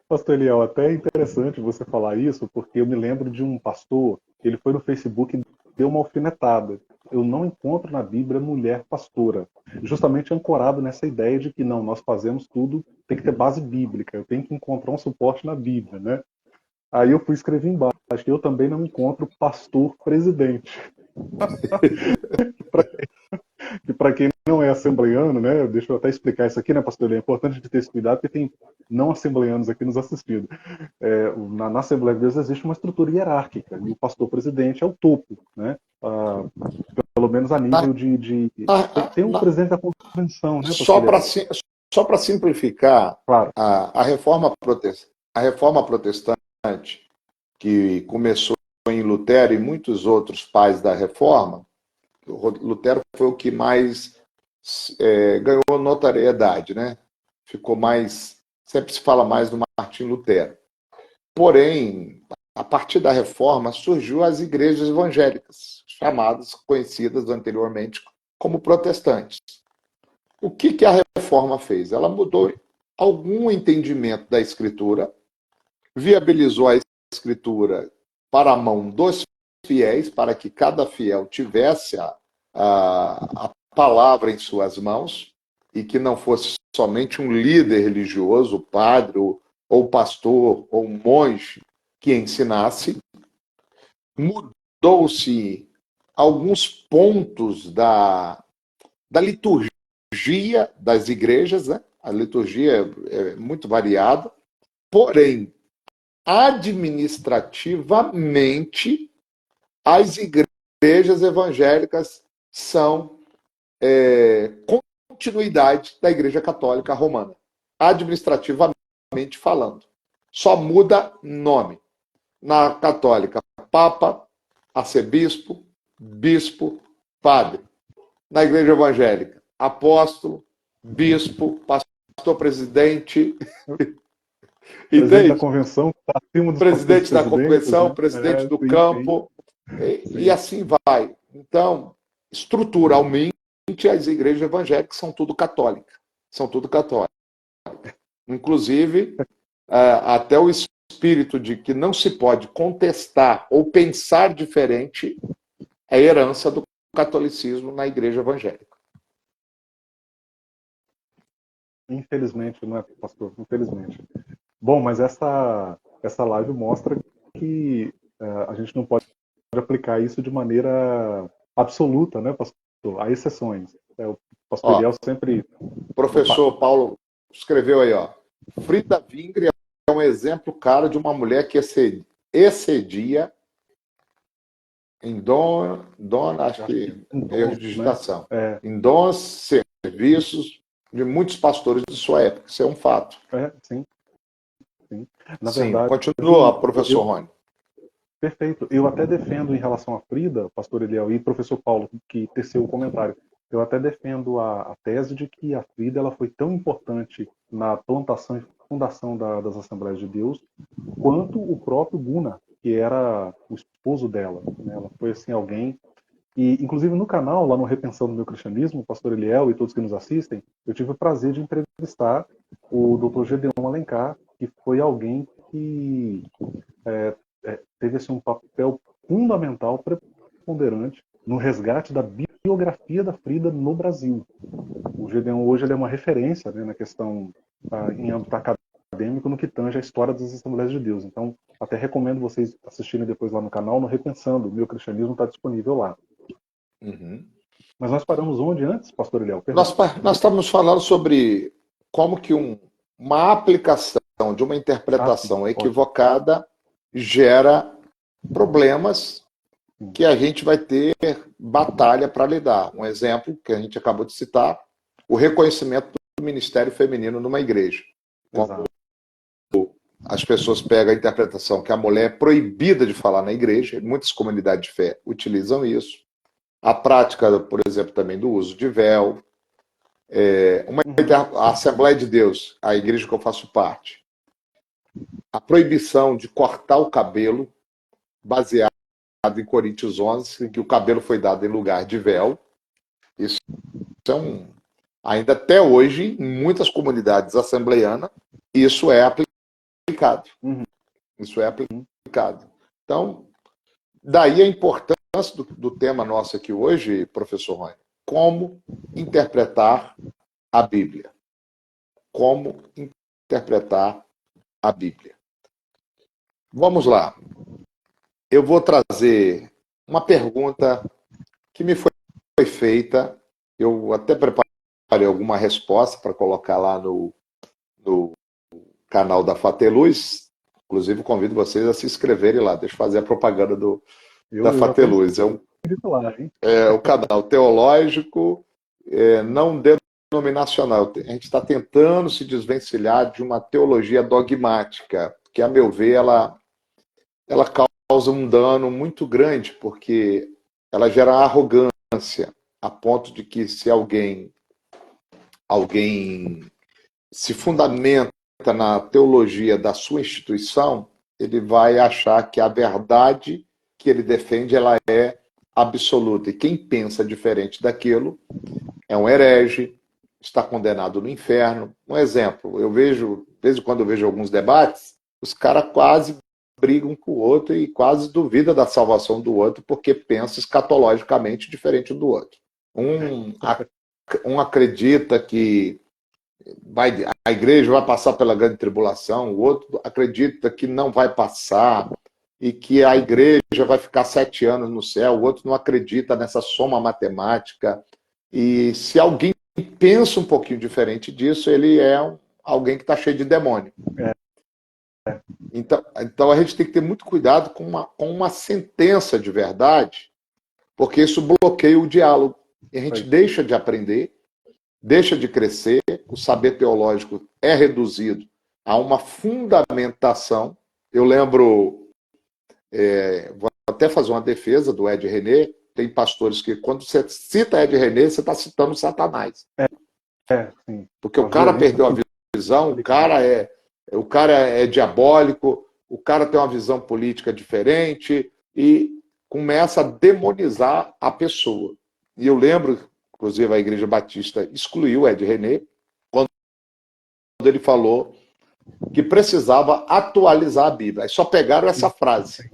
Pastor Eliel, até é interessante você falar isso, porque eu me lembro de um pastor, ele foi no Facebook e deu uma alfinetada. Eu não encontro na Bíblia mulher pastora, justamente ancorado nessa ideia de que não, nós fazemos tudo, tem que ter base bíblica, eu tenho que encontrar um suporte na Bíblia, né? Aí eu fui escrever embaixo, eu também não encontro pastor presidente. E para quem não é assembleiano, né, deixa eu até explicar isso aqui, né, pastor Eliel, é importante de ter esse cuidado, porque tem não assembleianos aqui nos assistindo. Na Assembleia de Deus existe uma estrutura hierárquica, e o pastor presidente é o topo, né, pelo menos a nível tem um presidente da convenção, né, pastor Eliel? Só para simplificar, Claro. a reforma protestante, que começou em Lutero e muitos outros pais da reforma, Lutero foi o que mais ganhou notoriedade, né? Ficou mais. Sempre se fala mais do Martim Lutero. Porém, a partir da reforma, surgiu as igrejas evangélicas, chamadas, conhecidas anteriormente como protestantes. O que a reforma fez? Ela mudou algum entendimento da escritura, viabilizou a escritura para a mão dos fiéis, para que cada fiel tivesse a palavra em suas mãos e que não fosse somente um líder religioso, padre ou pastor ou um monge que ensinasse. Mudou-se alguns pontos da liturgia das igrejas, né? A liturgia é muito variada, porém, administrativamente, as igrejas evangélicas são continuidade da Igreja Católica Romana, administrativamente falando. Só muda nome. Na católica, papa, arcebispo, bispo, padre. Na igreja evangélica, apóstolo, bispo, pastor presidente. Presidente da convenção, tá acima dos presidente da convenção, né? presidente do campo, e assim vai. Então, estruturalmente, as igrejas evangélicas são tudo católicas. São tudo católicas. Inclusive, até o espírito de que não se pode contestar ou pensar diferente é herança do catolicismo na igreja evangélica. Infelizmente, não é, pastor? Infelizmente. Bom, mas essa live mostra que a gente não pode aplicar isso de maneira absoluta, né, pastor? Há exceções. O pastor Eliel sempre... Professor Paulo escreveu aí, ó. Frida Vingre é um exemplo claro de uma mulher que excedia acho que em erro de dons, né? digitação. Em dons, serviços de muitos pastores de sua época. Isso é um fato. Sim, sim. Na Sim, verdade, continua, professor Rony. perfeito. Eu até defendo em relação à Frida, pastor Eliel e professor Paulo, que teceu o comentário. Eu até defendo a tese de que a Frida ela foi tão importante na plantação e fundação das Assembleias de Deus quanto o próprio Gunnar, que era o esposo dela, né? Ela foi assim alguém e inclusive no canal lá no Repensando Meu Cristianismo, o pastor Eliel e todos que nos assistem, eu tive o prazer de entrevistar o Dr. Gedeon Alencar, que foi alguém que teve assim, um papel fundamental, preponderante, no resgate da biografia da Frida no Brasil. O Gedeon hoje ele é uma referência, né, na questão, em âmbito acadêmico, no que tange a história das Assembleias de Deus. Então, até recomendo vocês assistirem depois lá no canal, no Repensando. O Meu Cristianismo está disponível lá. Uhum. Mas nós paramos onde antes, pastor Eliel? Nós estávamos falando sobre como que uma aplicação de uma interpretação equivocada gera problemas que a gente vai ter batalha para lidar. Um exemplo que a gente acabou de citar, o reconhecimento do ministério feminino numa igreja. Quando as pessoas pegam a interpretação que a mulher é proibida de falar na igreja, muitas comunidades de fé utilizam isso. A prática, por exemplo, também do uso de véu. A Assembleia de Deus, a igreja que eu faço parte, a proibição de cortar o cabelo, baseado em Coríntios 11, que o cabelo foi dado em lugar de véu. Isso é ainda até hoje, em muitas comunidades assembleianas, isso é aplicado. Isso é aplicado. Então, daí a importância do tema nosso aqui hoje, professor Rony, como interpretar a Bíblia. Como interpretar a Bíblia. Vamos lá. Eu vou trazer uma pergunta que me foi feita. Eu até preparei alguma resposta para colocar lá no canal da Fateluz. Inclusive, convido vocês a se inscreverem lá. Deixa eu fazer a propaganda da Fateluz. É o canal teológico não denominacional. A gente está tentando se desvencilhar de uma teologia dogmática, que, a meu ver, ela causa um dano muito grande, porque ela gera arrogância, a ponto de que se alguém se fundamenta na teologia da sua instituição, ele vai achar que a verdade que ele defende ela é absoluta. E quem pensa diferente daquilo é um herege, está condenado no inferno. Um exemplo, eu vejo, de vez em quando eu vejo alguns debates, os caras quase brigam com o outro e quase duvidam da salvação do outro porque pensa escatologicamente diferente do outro. Um acredita que a igreja vai passar pela grande tribulação, o outro acredita que não vai passar e que a igreja vai ficar 7 anos no céu, o outro não acredita nessa soma matemática. E se alguém pensa um pouquinho diferente disso, ele é alguém que está cheio de demônio. Então a gente tem que ter muito cuidado com uma sentença de verdade, porque isso bloqueia o diálogo. E a gente deixa de aprender, deixa de crescer, o saber teológico é reduzido a uma fundamentação. Eu lembro, vou até fazer uma defesa do Ed René, tem pastores que, quando você cita Ed René, você está citando Satanás. Sim. Porque o cara perdeu a visão, o cara é diabólico, o cara tem uma visão política diferente e começa a demonizar a pessoa. E eu lembro, inclusive, a Igreja Batista excluiu Ed René quando ele falou que precisava atualizar a Bíblia. Aí só pegaram essa frase.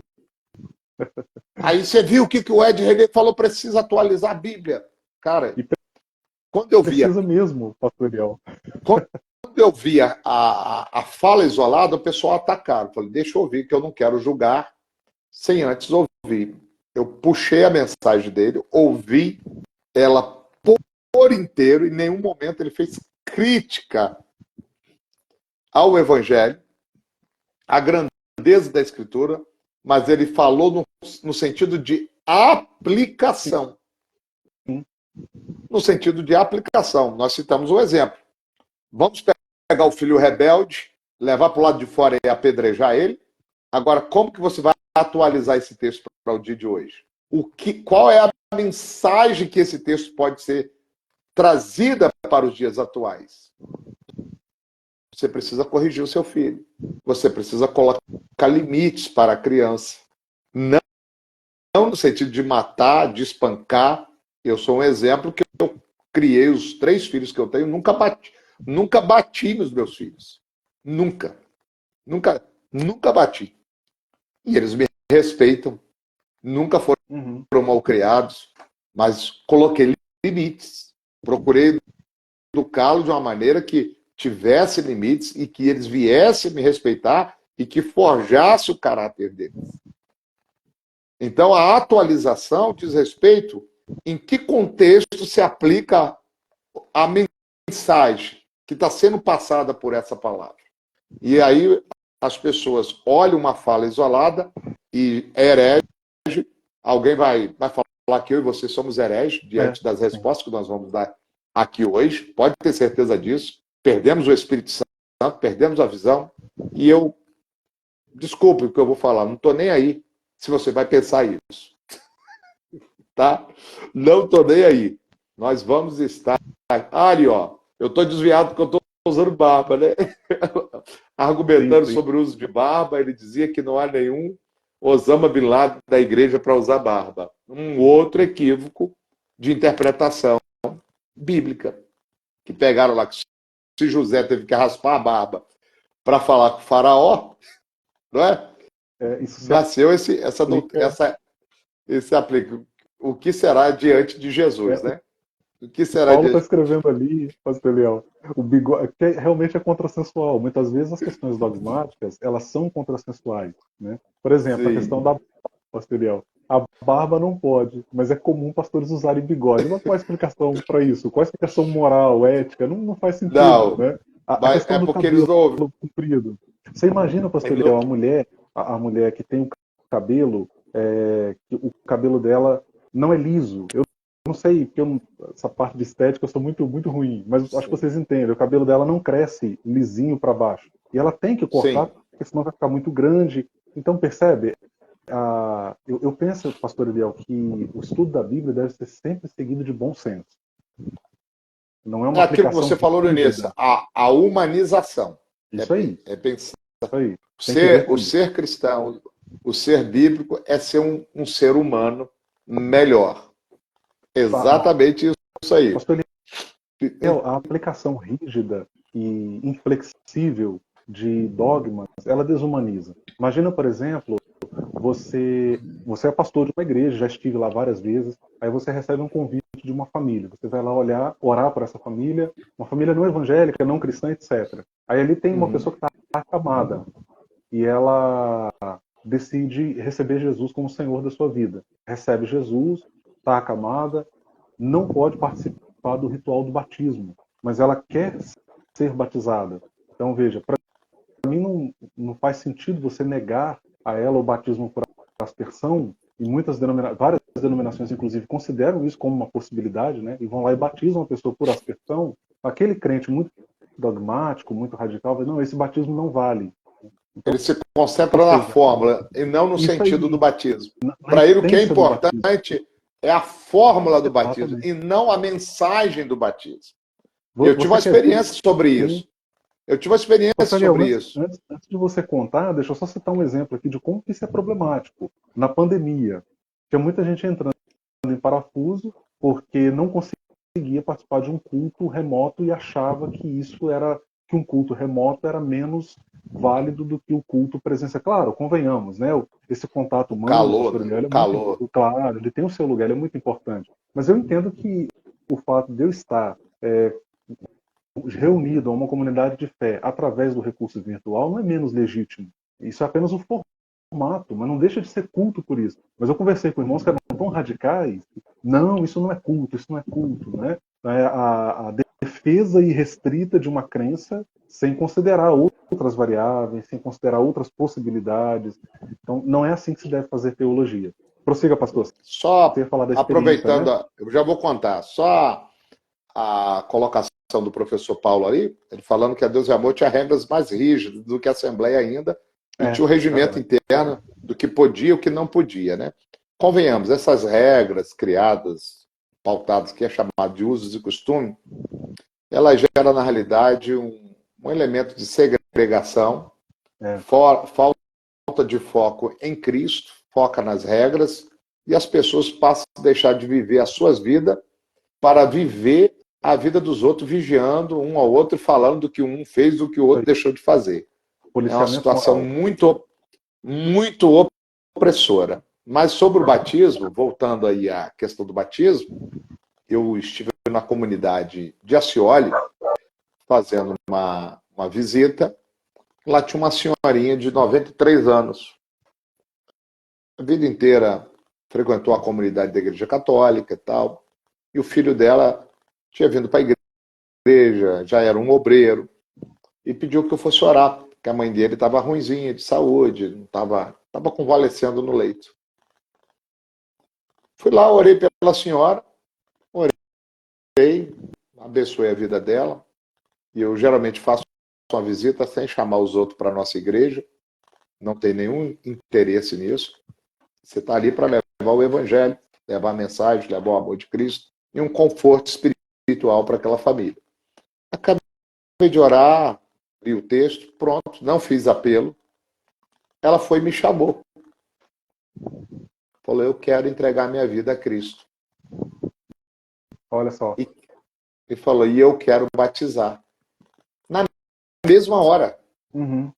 Aí você viu o que o Ed René falou, precisa atualizar a Bíblia. Cara, quando eu via... Precisa mesmo, pastor Eliel. Quando eu via a fala isolada, o pessoal atacaram. Falei, deixa eu ouvir, que eu não quero julgar sem antes ouvir. Eu puxei a mensagem dele, ouvi ela por inteiro, e em nenhum momento ele fez crítica ao Evangelho, à grandeza da Escritura, mas ele falou no sentido de aplicação. Sim. No sentido de aplicação. Nós citamos um exemplo. Vamos pegar o filho rebelde, levar para o lado de fora e apedrejar ele. Agora, como que você vai atualizar esse texto para o dia de hoje? Qual é a mensagem que esse texto pode ser trazida para os dias atuais? Você precisa corrigir o seu filho. Você precisa colocar limites para a criança. Não no sentido de matar, de espancar. Eu sou um exemplo que eu criei os 3 filhos que eu tenho, nunca bati nos meus filhos. Nunca bati. E eles me respeitam. Nunca foram mal criados, mas coloquei limites. Procurei educá-los de uma maneira que tivesse limites e que eles viessem me respeitar e que forjasse o caráter deles. Então, a atualização diz respeito em que contexto se aplica a mensagem que está sendo passada por essa palavra. E aí as pessoas olham uma fala isolada e é herege. Alguém vai falar que eu e você somos hereges diante das respostas que nós vamos dar aqui hoje. Pode ter certeza disso. Perdemos o Espírito Santo, perdemos a visão. E eu, desculpe o que eu vou falar, não estou nem aí se você vai pensar isso. Tá? Não estou nem aí. Nós vamos estar... Ali, ó. Eu estou desviado porque eu estou usando barba, né? Argumentando sobre o uso de barba, ele dizia que não há nenhum Osama Bin Laden da igreja para usar barba. Um outro equívoco de interpretação bíblica. Que pegaram lá que se José teve que raspar a barba para falar com o faraó, não é? Nasceu esse aplica. O que será diante de Jesus, né? O que será Paulo está escrevendo ali, pastor Eliel, o bigode, que realmente é contrassensual. Muitas vezes as questões dogmáticas, elas são contrassensuais, né? Por exemplo, a questão da barba, pastor Eliel. A barba não pode, mas é comum pastores usarem bigode. Mas qual a explicação para isso? Qual a explicação moral, ética? Não faz sentido, não, né? A questão do cabelo comprido. Você imagina, pastor Eliel, a mulher que tem o cabelo, que o cabelo dela não é liso. Eu não sei, porque essa parte de estética eu sou muito ruim, mas acho que vocês entendem. O cabelo dela não cresce lisinho para baixo. E ela tem que cortar, porque senão vai ficar muito grande. Então, percebe? Eu penso, pastor Eliel, que o estudo da Bíblia deve ser sempre seguido de bom senso. Não é uma aquilo que você falou no início, a humanização. Isso aí. É pensar. Isso aí. O ser cristão, o ser bíblico é ser um ser humano melhor. Exatamente isso aí. Pastor Eliel, a aplicação rígida e inflexível de dogmas, ela desumaniza. Imagina, por exemplo, você é pastor de uma igreja, já estive lá várias vezes, aí você recebe um convite de uma família, você vai lá orar por essa família, uma família não evangélica, não cristã, etc. Aí ali tem uma pessoa que está acamada e ela decide receber Jesus como Senhor da sua vida. Recebe Jesus, está acamada, não pode participar do ritual do batismo, mas ela quer ser batizada. Então, veja, para mim não faz sentido você negar a ela o batismo por aspersão, e várias denominações, inclusive, consideram isso como uma possibilidade, né? E vão lá e batizam a pessoa por aspersão. Aquele crente muito dogmático, muito radical, não, esse batismo não vale. Então, ele se concentra na fórmula e não no sentido do batismo. Para ele, o que é importante é a fórmula do batismo e não a mensagem do batismo. Eu tive uma experiência sobre isso. Antes de você contar, deixa eu só citar um exemplo aqui de como isso é problemático. Na pandemia, tinha muita gente entrando em parafuso porque não conseguia participar de um culto remoto e achava que um culto remoto era menos válido do que o culto presencial. Claro, convenhamos, né? Esse contato humano, calor. Claro, ele tem o seu lugar, ele é muito importante. Mas eu entendo que o fato de eu estar reunido a uma comunidade de fé através do recurso virtual não é menos legítimo. Isso é apenas o formato, mas não deixa de ser culto por isso. Mas eu conversei com irmãos que eram tão radicais, não, isso não é culto, né? É a defesa irrestrita de uma crença sem considerar outras variáveis, sem considerar outras possibilidades. Então, não é assim que se deve fazer teologia. Prossiga, pastor. Só Você ia falar da experiência, aproveitando, né? eu já vou contar, só a colocação do professor Paulo ali, ele falando que a Deus e Amor tinha regras mais rígidas do que a Assembleia ainda, e tinha um regimento Verdade. interno do que podia e o que não podia, né? Convenhamos, essas regras criadas, pautadas, que é chamado de usos e costumes, ela gera, na realidade, um elemento de segregação, É, falta de foco em Cristo, foca nas regras, e as pessoas passam a deixar de viver as suas vidas para viver a vida dos outros, vigiando um ao outro e falando do que um fez, do que o outro deixou de fazer. É uma policiamento situação moral. muito opressora. Mas sobre o batismo, voltando aí à questão do batismo, eu estive na comunidade de Ascioli, fazendo uma visita. Lá tinha uma senhorinha de 93 anos. A vida inteira frequentou a comunidade da Igreja Católica e tal. E o filho dela tinha vindo para a igreja, já era um obreiro, e pediu que eu fosse orar, porque a mãe dele estava ruinzinha de saúde, não estava convalescendo no leito. Fui lá, orei pela senhora, orei, abençoei a vida dela, e eu geralmente faço uma visita sem chamar os outros para a nossa igreja, não tem nenhum interesse nisso. Você está ali para levar o evangelho, levar a mensagem, levar o amor de Cristo e um conforto espiritual para aquela família. Acabei de orar, li o texto, pronto, não fiz apelo. Ela foi e me chamou. Falou, eu quero entregar minha vida a Cristo. Olha só. E falou, e eu quero batizar. Na mesma hora. Uhum.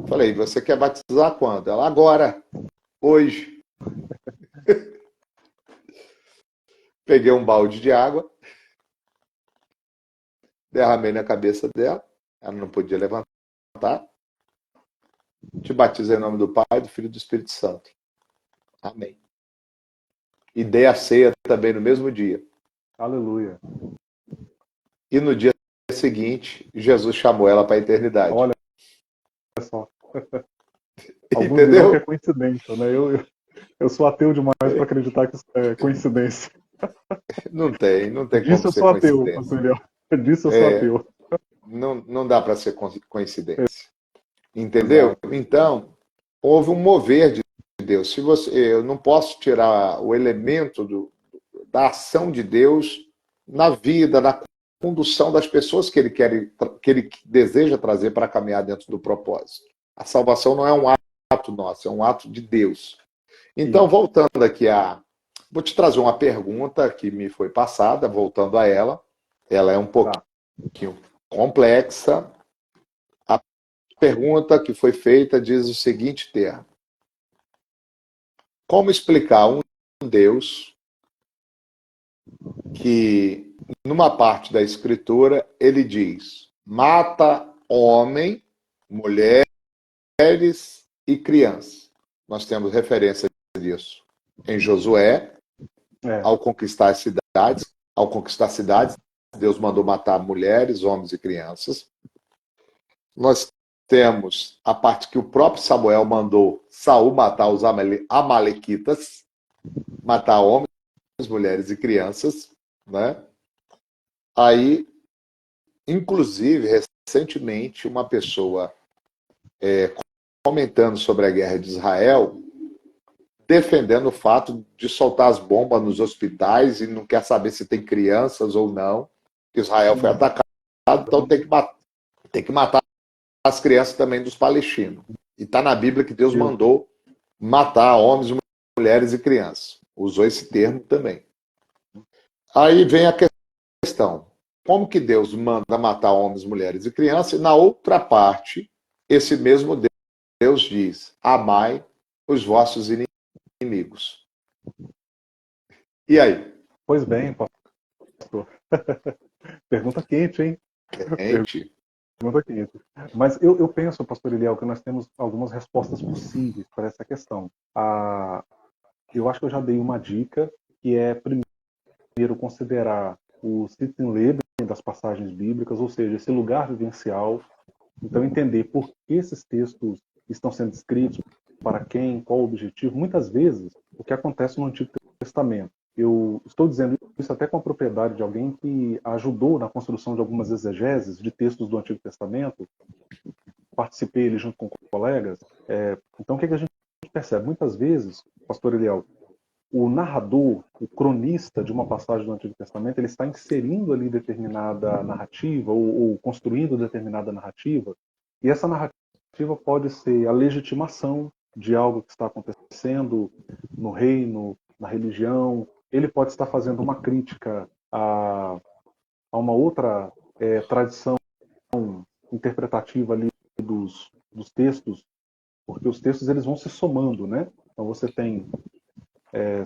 Falei, você quer batizar quando? Ela, agora, hoje. Peguei um balde de água, derramei na cabeça dela, ela não podia levantar. Te batizei em nome do Pai, do Filho e do Espírito Santo. Amém. E dei a ceia também no mesmo dia. Aleluia. E no dia seguinte, Jesus chamou ela para a eternidade. Olha só. Alguns dirão que é Entendeu? coincidência, né? Eu sou ateu demais para acreditar que isso é coincidência. Não tem como Disso eu ser sou ateu, coincidência. pastor Eliel. Disso eu sou ateu. Não dá para ser coincidência. Entendeu? Exato. Então, houve um mover de Deus. Se você, eu não posso tirar o elemento da ação de Deus na vida, na condução das pessoas que ele deseja trazer para caminhar dentro do propósito. A salvação não é um ato nosso, é um ato de Deus. Então, Isso. voltando aqui vou te trazer uma pergunta que me foi passada, voltando a ela. Ela é um Tá. pouquinho complexa. A pergunta que foi feita diz o seguinte termo: como explicar um Deus que, numa parte da Escritura, ele diz: mata homem, mulheres e crianças? Nós temos referência disso em Josué, É. ao conquistar cidades, Deus mandou matar mulheres, homens e crianças. Nós temos a parte que o próprio Samuel mandou Saul matar os amalequitas, matar homens, mulheres e crianças, né? Aí, inclusive, recentemente, uma pessoa comentando sobre a guerra de Israel, defendendo o fato de soltar as bombas nos hospitais e não quer saber se tem crianças ou não. Israel foi atacado, então tem que matar as crianças também dos palestinos. E está na Bíblia que Deus mandou matar homens, mulheres e crianças. Usou esse termo também. Aí vem a questão: como que Deus manda matar homens, mulheres e crianças? E na outra parte, esse mesmo Deus diz: amai os vossos inimigos. E aí? Pois bem, pastor. Pergunta quente, hein? Gente, Pergunta quente. Mas eu penso, pastor Eliel, que nós temos algumas respostas possíveis para essa questão. Eu acho que eu já dei uma dica, que é, primeiro, considerar o Sittenleben das passagens bíblicas, ou seja, esse lugar vivencial. Então, entender por que esses textos estão sendo escritos, para quem, qual o objetivo. Muitas vezes, o que acontece no Antigo Testamento, eu estou dizendo isso até com a propriedade de alguém que ajudou na construção de algumas exegeses de textos do Antigo Testamento, participei ali junto com colegas. Então, o que a gente percebe? Muitas vezes, pastor Eliel, o narrador, o cronista de uma passagem do Antigo Testamento, ele está inserindo ali determinada narrativa ou construindo determinada narrativa, e essa narrativa pode ser a legitimação de algo que está acontecendo no reino, na religião. Ele pode estar fazendo uma crítica a uma outra tradição interpretativa ali dos textos, porque os textos eles vão se somando, né? Então você tem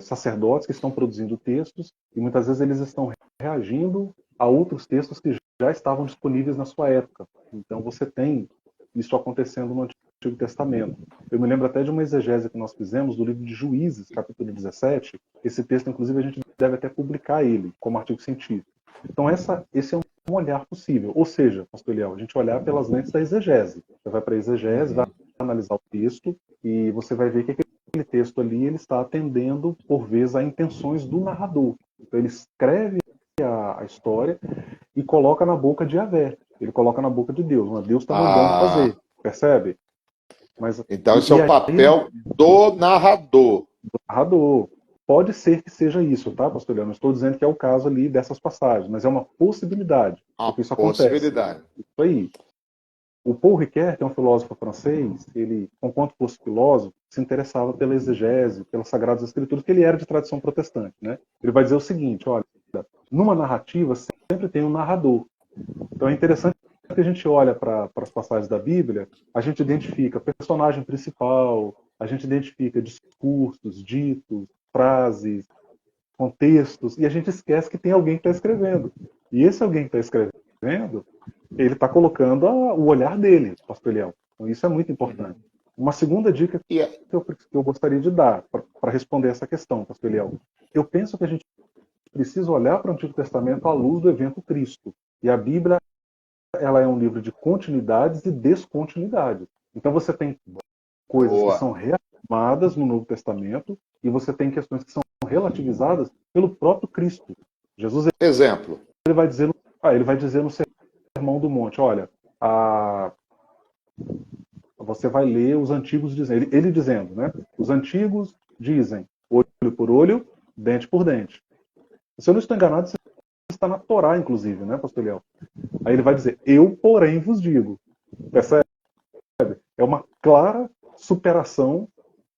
sacerdotes que estão produzindo textos e muitas vezes eles estão reagindo a outros textos que já estavam disponíveis na sua época. Então você tem isso acontecendo no Antigo Testamento. Eu me lembro até de uma exegese que nós fizemos do livro de Juízes, capítulo 17. Esse texto, inclusive, a gente deve até publicar ele como artigo científico. Então esse é um olhar possível. Ou seja, pastor Eliel, a gente olhar pelas lentes da exegese. Você vai para a exegese, vai analisar o texto e você vai ver que aquele texto ali ele está atendendo, por vezes, a intenções do narrador. Então ele escreve a história e coloca na boca de Yahvé. Ele coloca na boca de Deus. Mas Deus está mandando fazer. Percebe? Então esse é o papel do narrador. Do narrador. Pode ser que seja isso, tá, pastor Leandro? Não estou dizendo que é o caso ali dessas passagens, mas é uma possibilidade. Uma isso possibilidade. Acontece. Isso aí. O Paul Ricoeur, que é um filósofo francês, ele, enquanto fosse filósofo, se interessava pela exegese, pelas Sagradas Escrituras, que ele era de tradição protestante, né? Ele vai dizer o seguinte, olha, numa narrativa sempre tem um narrador. Então é interessante que a gente olha para as passagens da Bíblia, a gente identifica personagem principal, a gente identifica discursos, ditos, frases, contextos, e a gente esquece que tem alguém que está escrevendo. E esse alguém que está escrevendo, ele está colocando o olhar dele, pastor Eliel. Então isso é muito importante. Uma segunda dica que eu gostaria de dar para responder essa questão, pastor Eliel. Eu penso que a gente precisa olhar para o Antigo Testamento à luz do evento Cristo. E a Bíblia ela é um livro de continuidades e descontinuidades. Então você tem coisas que são reafirmadas no Novo Testamento e você tem questões que são relativizadas pelo próprio Cristo. Jesus, exemplo, ele vai dizer no Sermão do Monte, olha, você vai ler os antigos dizendo, ele dizendo, né? Os antigos dizem olho por olho, dente por dente. Se eu não estou enganado, isso está na Torá, inclusive, né, pastor Eliel? Aí ele vai dizer, eu, porém, vos digo. Percebe? É uma clara superação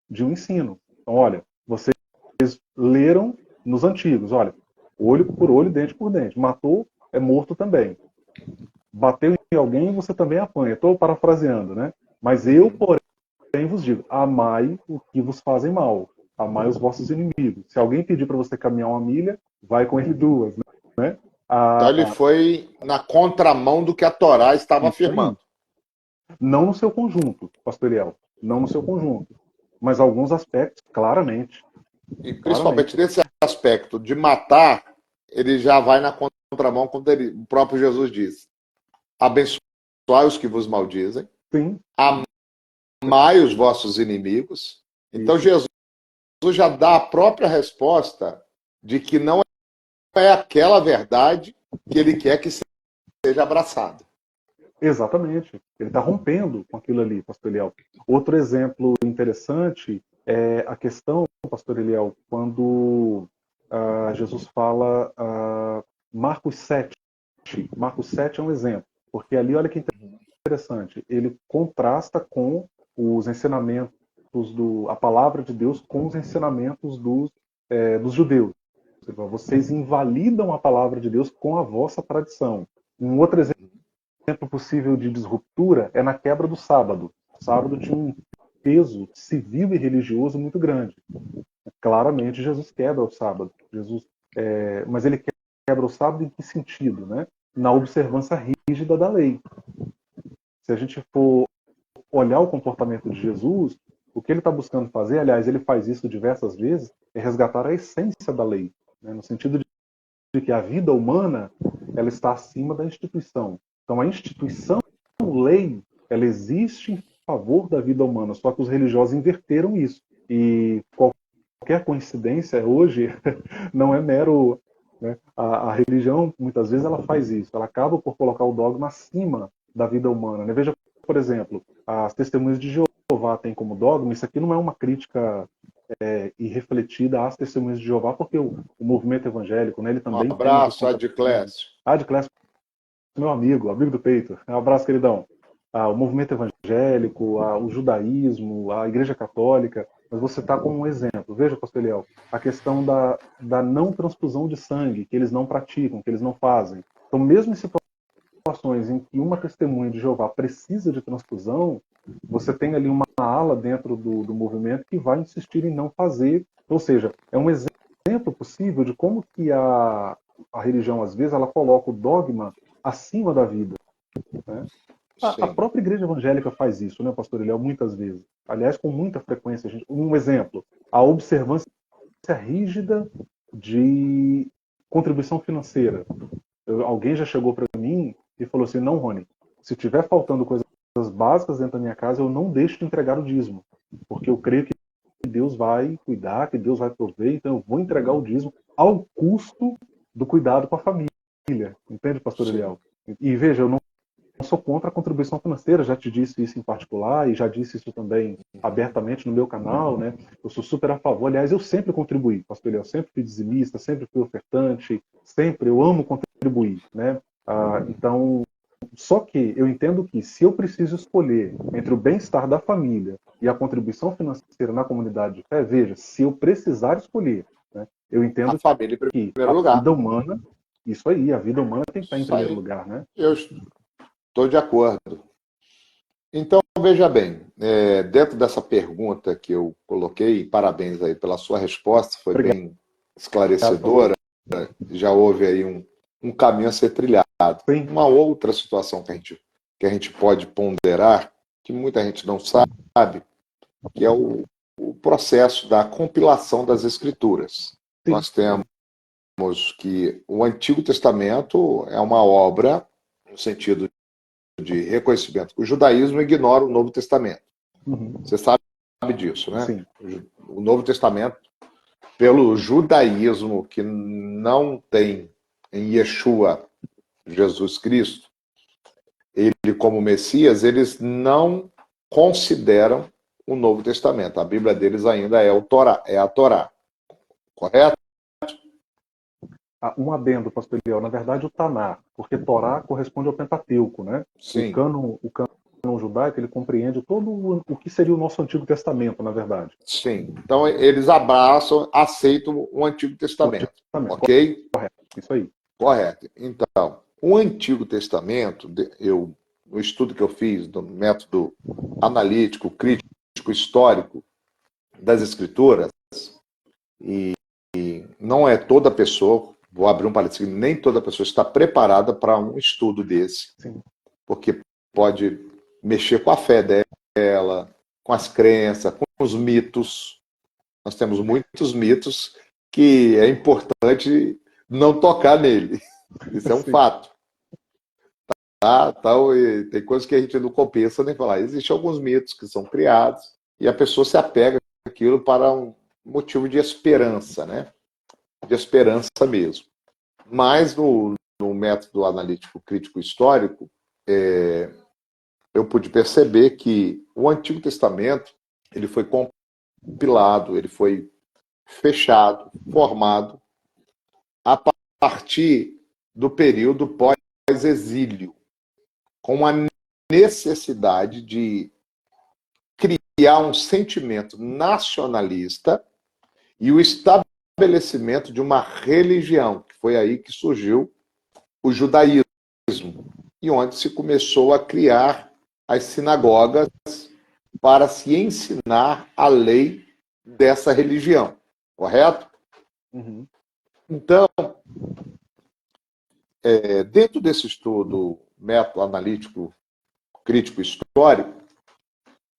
de um ensino. Então, olha, vocês leram nos antigos, olha, olho por olho, dente por dente. Matou, é morto também. Bateu em alguém, você também apanha. Estou parafraseando, né? Mas eu, porém, vos digo, amai o que vos fazem mal. Amai os vossos inimigos. Se alguém pedir para você caminhar 1 milha, vai com ele 2, né? Então ele foi na contramão do que a Torá estava afirmando. Não no seu conjunto, pastor Eliel. Não no seu conjunto. Mas alguns aspectos, claramente. E principalmente nesse aspecto de matar, ele já vai na contramão, quando o próprio Jesus diz: abençoai os que vos maldizem, Sim. amai os vossos inimigos. Então Jesus já dá a própria resposta de que não é aquela verdade que ele quer que seja abraçada. Exatamente. Ele está rompendo com aquilo ali, pastor Eliel. Outro exemplo interessante é a questão, pastor Eliel, quando Jesus fala Marcos 7. Marcos 7 é um exemplo, porque ali, olha que interessante, ele contrasta com os ensinamentos, a palavra de Deus com os ensinamentos dos judeus. Vocês invalidam a palavra de Deus com a vossa tradição. Um outro exemplo possível de disruptura é na quebra do sábado. O sábado tinha um peso civil e religioso muito grande. Claramente, Jesus quebra o sábado. Mas ele quebra o sábado em que sentido? Né? Na observância rígida da lei. Se a gente for olhar o comportamento de Jesus, o que ele está buscando fazer, aliás, ele faz isso diversas vezes, é resgatar a essência da lei. Né? No sentido de que a vida humana ela está acima da instituição. Então, a instituição lei, ela existe favor da vida humana, só que os religiosos inverteram isso. E qualquer coincidência hoje não é mero... Né? A religião, muitas vezes, ela faz isso. Ela acaba por colocar o dogma acima da vida humana. Né? Veja, por exemplo, as testemunhas de Jeová têm como dogma, isso aqui não é uma crítica irrefletida às testemunhas de Jeová, porque o movimento evangélico, né, ele Um também tem ali abraço, Adiclésio. Adiclésio, meu amigo do peito. Um abraço, queridão. O movimento evangélico, o judaísmo, a Igreja Católica, mas você está como um exemplo. Veja, pastor Eliel, a questão da não transfusão de sangue, que eles não praticam, que eles não fazem. Então, mesmo em situações em que uma testemunha de Jeová precisa de transfusão, você tem ali uma ala dentro do movimento que vai insistir em não fazer. Ou seja, é um exemplo possível de como que a religião, às vezes, ela coloca o dogma acima da vida. Né? A própria igreja evangélica faz isso, né, pastor Eliel, muitas vezes. Aliás, com muita frequência. Um exemplo, a observância rígida de contribuição financeira. Alguém já chegou para mim e falou assim, não, Rony, se tiver faltando coisas básicas dentro da minha casa, eu não deixo de entregar o dízimo, porque eu creio que Deus vai cuidar, que Deus vai prover, então eu vou entregar o dízimo ao custo do cuidado com a família. Entende, pastor Eliel? E veja, eu não sou contra a contribuição financeira, já te disse isso em particular e já disse isso também abertamente no meu canal, né? Eu sou super a favor, aliás, eu sempre contribuí, pastor Eliel, sempre fui dizimista, sempre fui ofertante, sempre, eu amo contribuir, né? Então, só que eu entendo que se eu preciso escolher entre o bem-estar da família e a contribuição financeira na comunidade de fé, veja, se eu precisar escolher, né, eu entendo a família em que primeiro a lugar. vida humana, isso aí, a vida humana tem que estar em primeiro lugar, né? Eu estou de acordo. Então, veja bem, dentro dessa pergunta que eu coloquei, parabéns aí pela sua resposta, foi Obrigado. bem esclarecedora, já houve aí um caminho a ser trilhado. Sim. Uma outra situação que a gente pode ponderar, que muita gente não sabe, que é o processo da compilação das Escrituras. Sim. Nós temos que o Antigo Testamento é uma obra, no sentido de reconhecimento. O judaísmo ignora o Novo Testamento. Uhum. Você sabe disso, né? Sim. O Novo Testamento, pelo judaísmo que não tem em Yeshua, Jesus Cristo, ele como Messias, eles não consideram o Novo Testamento. A Bíblia deles ainda é a Torá. Correto? Um adendo, pastor Eliel, na verdade o Taná, porque Torá corresponde ao Pentateuco, né? Sim. O cânon judaico, ele compreende todo o que seria o nosso Antigo Testamento, na verdade. Sim. Então eles abraçam, aceitam o Antigo Testamento. Ok? Correto, isso aí. Correto. Então, o Antigo Testamento, no estudo que eu fiz do método analítico, crítico, histórico das Escrituras, e não é toda pessoa, vou abrir um parênteses, nem toda pessoa está preparada para um estudo desse. Sim. Porque pode mexer com a fé dela, com as crenças, com os mitos. Nós temos muitos mitos que é importante não tocar nele. Isso é um fato. E tem coisas que a gente não compensa nem falar. Existem alguns mitos que são criados e a pessoa se apega àquilo para um motivo de esperança, né? De esperança mesmo. Mas no método analítico crítico histórico, eu pude perceber que o Antigo Testamento ele foi compilado, ele foi fechado, formado a partir do período pós-exílio, com a necessidade de criar um sentimento nacionalista e o estabelecimento de uma religião, que foi aí que surgiu o judaísmo, e onde se começou a criar as sinagogas para se ensinar a lei dessa religião, correto? Uhum. Então, dentro desse estudo método analítico crítico histórico,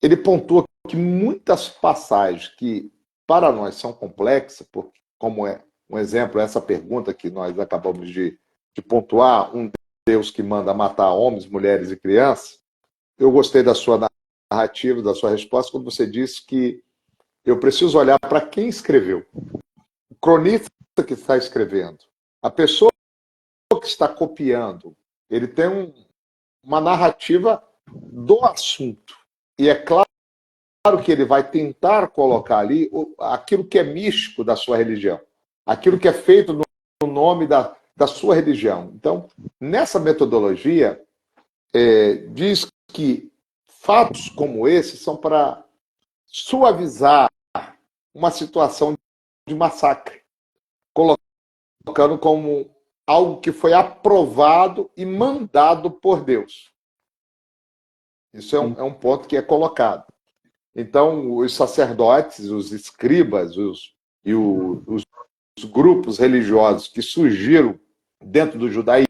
ele pontua que muitas passagens que para nós são complexas, porque, como é um exemplo, essa pergunta que nós acabamos de pontuar, um Deus que manda matar homens, mulheres e crianças, eu gostei da sua narrativa, da sua resposta, quando você disse que eu preciso olhar para quem escreveu. O cronista que está escrevendo, a pessoa que está copiando, ele tem uma narrativa do assunto. E é claro que ele vai tentar colocar ali aquilo que é místico da sua religião, aquilo que é feito no nome da sua religião. Então, nessa metodologia, diz que fatos como esse são para suavizar uma situação de massacre, colocando como algo que foi aprovado e mandado por Deus. Isso é um ponto que é colocado. Então, os sacerdotes, os escribas os grupos religiosos que surgiram dentro do judaísmo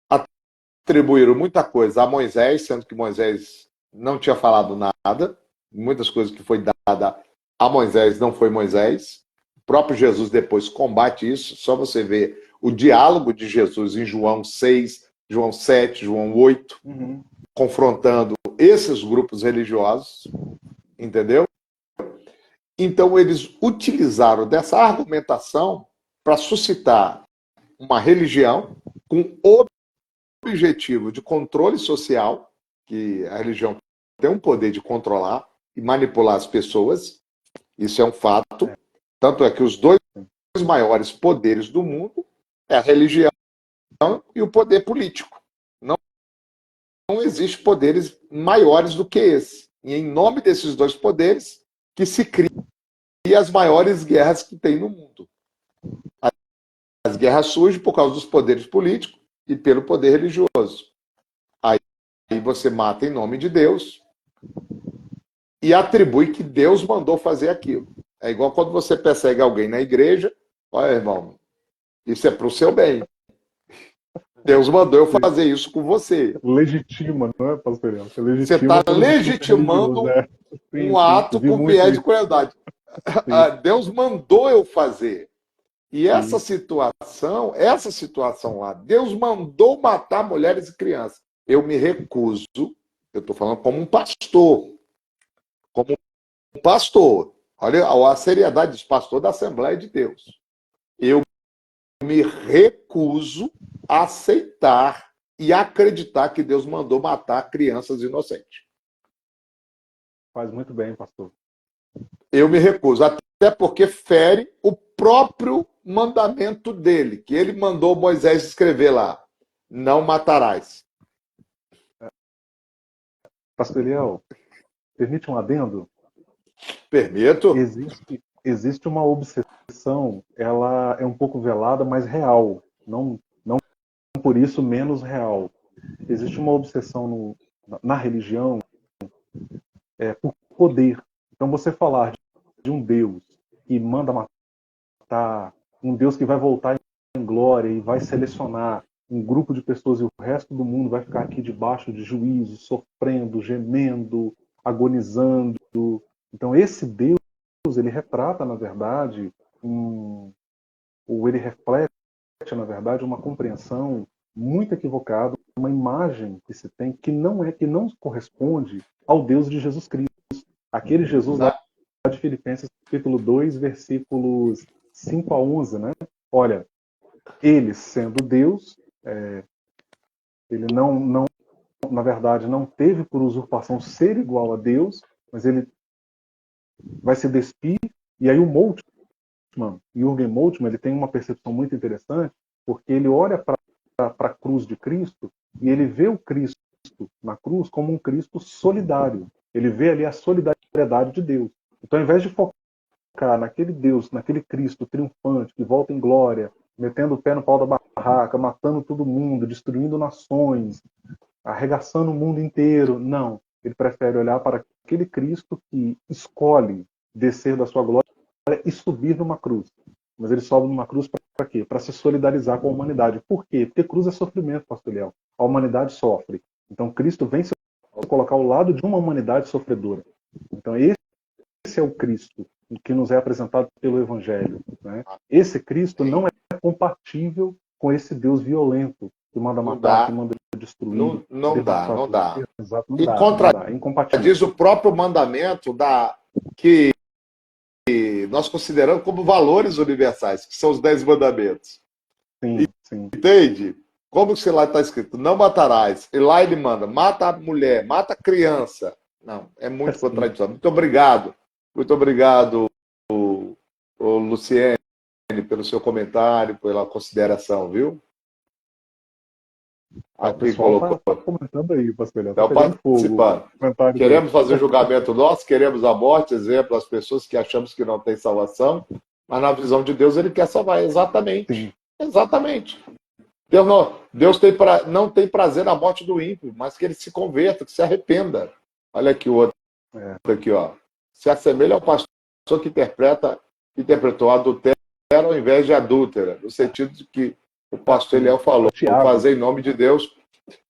atribuíram muita coisa a Moisés, sendo que Moisés não tinha falado nada. Muitas coisas que foi dada a Moisés não foi Moisés. O próprio Jesus depois combate isso. Só você ver o diálogo de Jesus em João 6, João 7, João 8, confrontando esses grupos religiosos, entendeu? Então, eles utilizaram dessa argumentação para suscitar uma religião com o objetivo de controle social, que a religião tem um poder de controlar e manipular as pessoas, isso é um fato. Tanto é que os dois maiores poderes do mundo é a religião e o poder político. Não existe poderes maiores do que esse. E em nome desses dois poderes que se cria as maiores guerras que tem no mundo. As guerras surgem por causa dos poderes políticos e pelo poder religioso. Aí você mata em nome de Deus e atribui que Deus mandou fazer aquilo. É igual quando você persegue alguém na igreja. Olha, irmão, isso é para o seu bem. Deus mandou eu fazer isso com você. Legitima, não é, pastor Eliel? Você está legitimando um ato com viés de crueldade. Deus mandou eu fazer. E essa situação lá, Deus mandou matar mulheres e crianças. Eu me recuso, eu estou falando como um pastor. Como um pastor. Olha a seriedade dos pastores da Assembleia de Deus. Eu me recuso a aceitar e acreditar que Deus mandou matar crianças inocentes. Faz muito bem, pastor. Eu me recuso, até porque fere o próprio mandamento dele, que ele mandou Moisés escrever lá: não matarás. Pastor Eliel, permite um adendo? Permito. Existe uma obsessão, ela é um pouco velada, mas real. Não por isso menos real. Existe uma obsessão na religião por poder. Então você falar de um Deus que manda matar, um Deus que vai voltar em glória e vai selecionar um grupo de pessoas e o resto do mundo vai ficar aqui debaixo de juízo, sofrendo, gemendo, agonizando. Então esse Deus, ele retrata, na verdade, ou ele reflete, na verdade, uma compreensão muito equivocada, uma imagem que se tem que não corresponde ao Deus de Jesus Cristo. Aquele Jesus lá de Filipenses, capítulo 2, versículos 5 a 11, né? Olha, ele sendo Deus, ele na verdade, não teve por usurpação ser igual a Deus, mas ele vai se despir, e aí o Moltmann, Jürgen Moltmann, ele tem uma percepção muito interessante, porque ele olha para a cruz de Cristo e ele vê o Cristo na cruz como um Cristo solidário. Ele vê ali a solidariedade de Deus. Então, ao invés de focar naquele Deus, naquele Cristo triunfante, que volta em glória, metendo o pé no pau da barraca, matando todo mundo, destruindo nações, arregaçando o mundo inteiro, não. Ele prefere olhar para aquele Cristo que escolhe descer da sua glória e subir numa cruz. Mas ele sobe numa cruz para quê? Para se solidarizar com a humanidade. Por quê? Porque cruz é sofrimento, pastor Léo. A humanidade sofre. Então Cristo vem se colocar ao lado de uma humanidade sofredora. Então esse é o Cristo que nos é apresentado pelo Evangelho. Né? Esse Cristo não é compatível com esse Deus violento, que manda Não matar, dá. que manda destruir. Não dá, não dá. Exato, não E dá, contra não dá. É incompatível. diz o próprio mandamento que nós consideramos como valores universais, que são os 10 mandamentos. Sim, sim. Entende? Como se lá está escrito, não matarás. E lá ele manda, mata a mulher, mata a criança. Não, é muito contraditório. Muito obrigado, o Luciene, pelo seu comentário, pela consideração, viu? O Aqui pessoal colocou. tá comentando aí, pastor Eliel, tá Estão pegando fogo. participando. Queremos fazer o julgamento nosso, queremos a morte, exemplo, as pessoas que achamos que não tem salvação, mas na visão de Deus ele quer salvar. Exatamente. Sim. Exatamente. Deus não tem prazer na morte do ímpio, mas que ele se converta, que se arrependa. Olha aqui o outro aqui, ó. Se assemelha ao pastor que interpretou adultério ao invés de adúltera, no sentido de que o pastor Eliel falou, fazer em nome de Deus,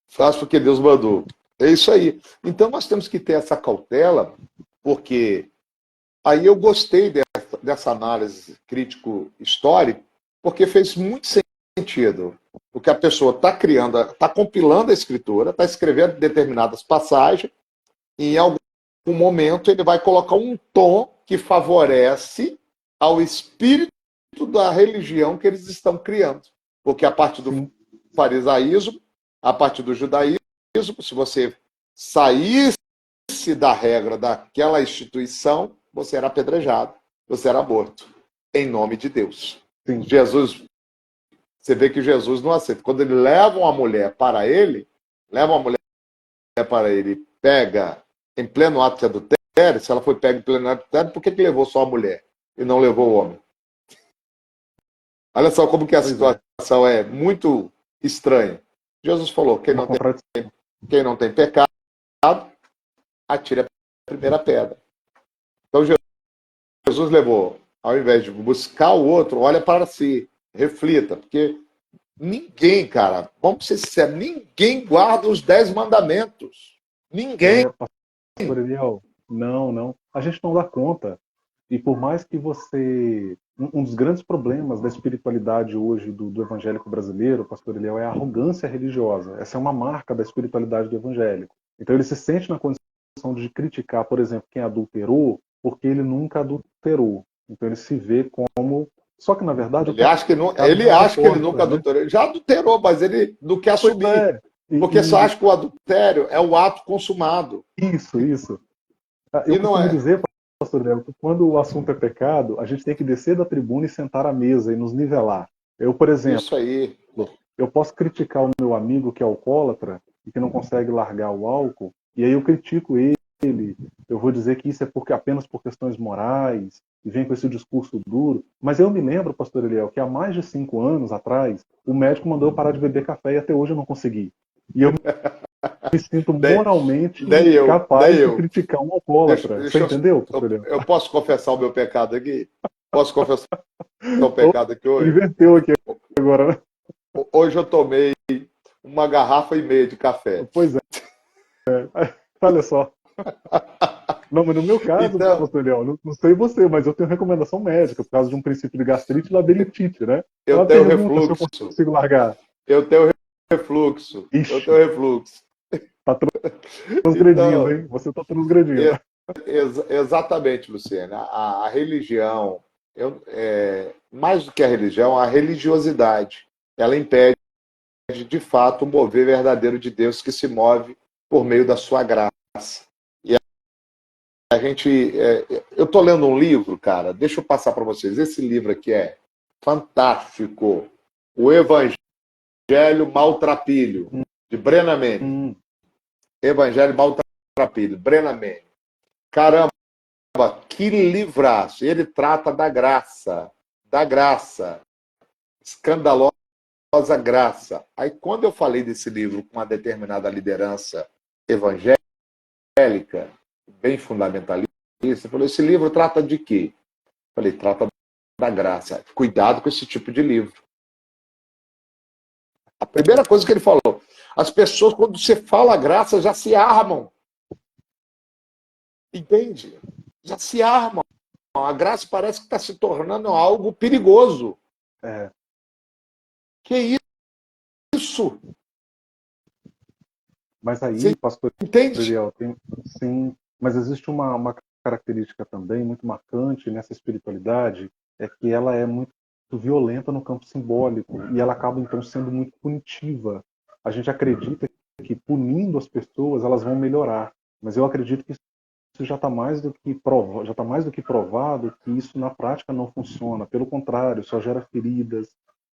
faz porque Deus mandou. É isso aí. Então nós temos que ter essa cautela, porque aí eu gostei dessa análise crítico-histórica, porque fez muito sentido. Porque a pessoa está criando, está compilando a escritura, está escrevendo determinadas passagens, e em algum momento ele vai colocar um tom que favorece ao espírito da religião que eles estão criando. Porque a partir do farisaísmo, a partir do judaísmo, se você saísse da regra daquela instituição, você era apedrejado, você era morto, em nome de Deus. Sim. Jesus, você vê que Jesus não aceita. Quando ele leva uma mulher para ele, pega em pleno ato de adultério, se ela foi pega em pleno ato de adultério, por que levou só a mulher e não levou o homem? Olha só como que a situação é muito estranha. Jesus falou, quem não tem pecado, atire a primeira pedra. Então Jesus levou, ao invés de buscar o outro, olha para si, reflita, porque ninguém, cara, vamos ser sinceros, ninguém guarda os 10 mandamentos. Ninguém. Pastor Eliel, não. A gente não dá conta. E por mais que você... Um dos grandes problemas da espiritualidade hoje do evangélico brasileiro, pastor Eliel, é a arrogância religiosa. Essa é uma marca da espiritualidade do evangélico. Então ele se sente na condição de criticar, por exemplo, quem adulterou, porque ele nunca adulterou. Então ele se vê como... Só que, na verdade... Ele acha que ele nunca adulterou. Ele já adulterou, mas ele não quer assumir. Porque só acha que o adultério é o ato consumado. Isso. Eu costumo dizer, pastor Léo, que quando o assunto é pecado, a gente tem que descer da tribuna e sentar à mesa e nos nivelar. Eu, por exemplo, isso aí. Eu posso criticar o meu amigo que é alcoólatra e que não consegue largar o álcool, e aí eu critico ele, eu vou dizer que isso é apenas por questões morais, e vem com esse discurso duro. Mas eu me lembro, pastor Eliel, que há mais de 5 anos atrás, o médico mandou eu parar de beber café e até hoje eu não consegui. E eu me sinto moralmente capaz de criticar um alcoólatra. Você entendeu, pastor Eliel? Eu posso confessar o meu pecado aqui? Posso confessar o meu pecado aqui hoje? Inverteu aqui agora, né? Hoje eu tomei 1,5 garrafas de café. Pois é. Olha só. Não, mas no meu caso, então, pastor Eliel, não sei você, mas eu tenho recomendação médica por causa de um princípio de gastrite e labirintite, né? Eu tenho refluxo. Se eu consigo largar. Eu tenho refluxo. Ixi. Eu tenho refluxo. Tá transgredindo, hein? Você tá transgredindo. Exatamente, Luciana. A religião, mais do que a religião, a religiosidade, ela impede, de fato, o mover verdadeiro de Deus que se move por meio da sua graça. E a gente... eu estou lendo um livro, cara, deixa eu passar para vocês. Esse livro aqui é fantástico. O Evangelho Maltrapilho, de Brennan Manning. Evangelho Maltrapilho, Brennan Manning. Caramba, que livraço! Ele trata da graça, escandalosa graça. Aí, quando eu falei desse livro com uma determinada liderança evangélica, bem fundamentalista, falou: esse livro trata de quê? Eu falei: trata da graça. Cuidado com esse tipo de livro. A primeira coisa que ele falou: as pessoas, quando você fala graça, já se armam. Entende? Já se armam. A graça parece que está se tornando algo perigoso. É. Que isso? isso. Mas aí, Você pastor entende? Eliel, sim, mas existe uma característica também muito marcante nessa espiritualidade, é que ela é muito violenta no campo simbólico e ela acaba então sendo muito punitiva. A gente acredita que punindo as pessoas elas vão melhorar, mas eu acredito que isso já está mais do que já tá mais do que provado que isso na prática não funciona. Pelo contrário, só gera feridas,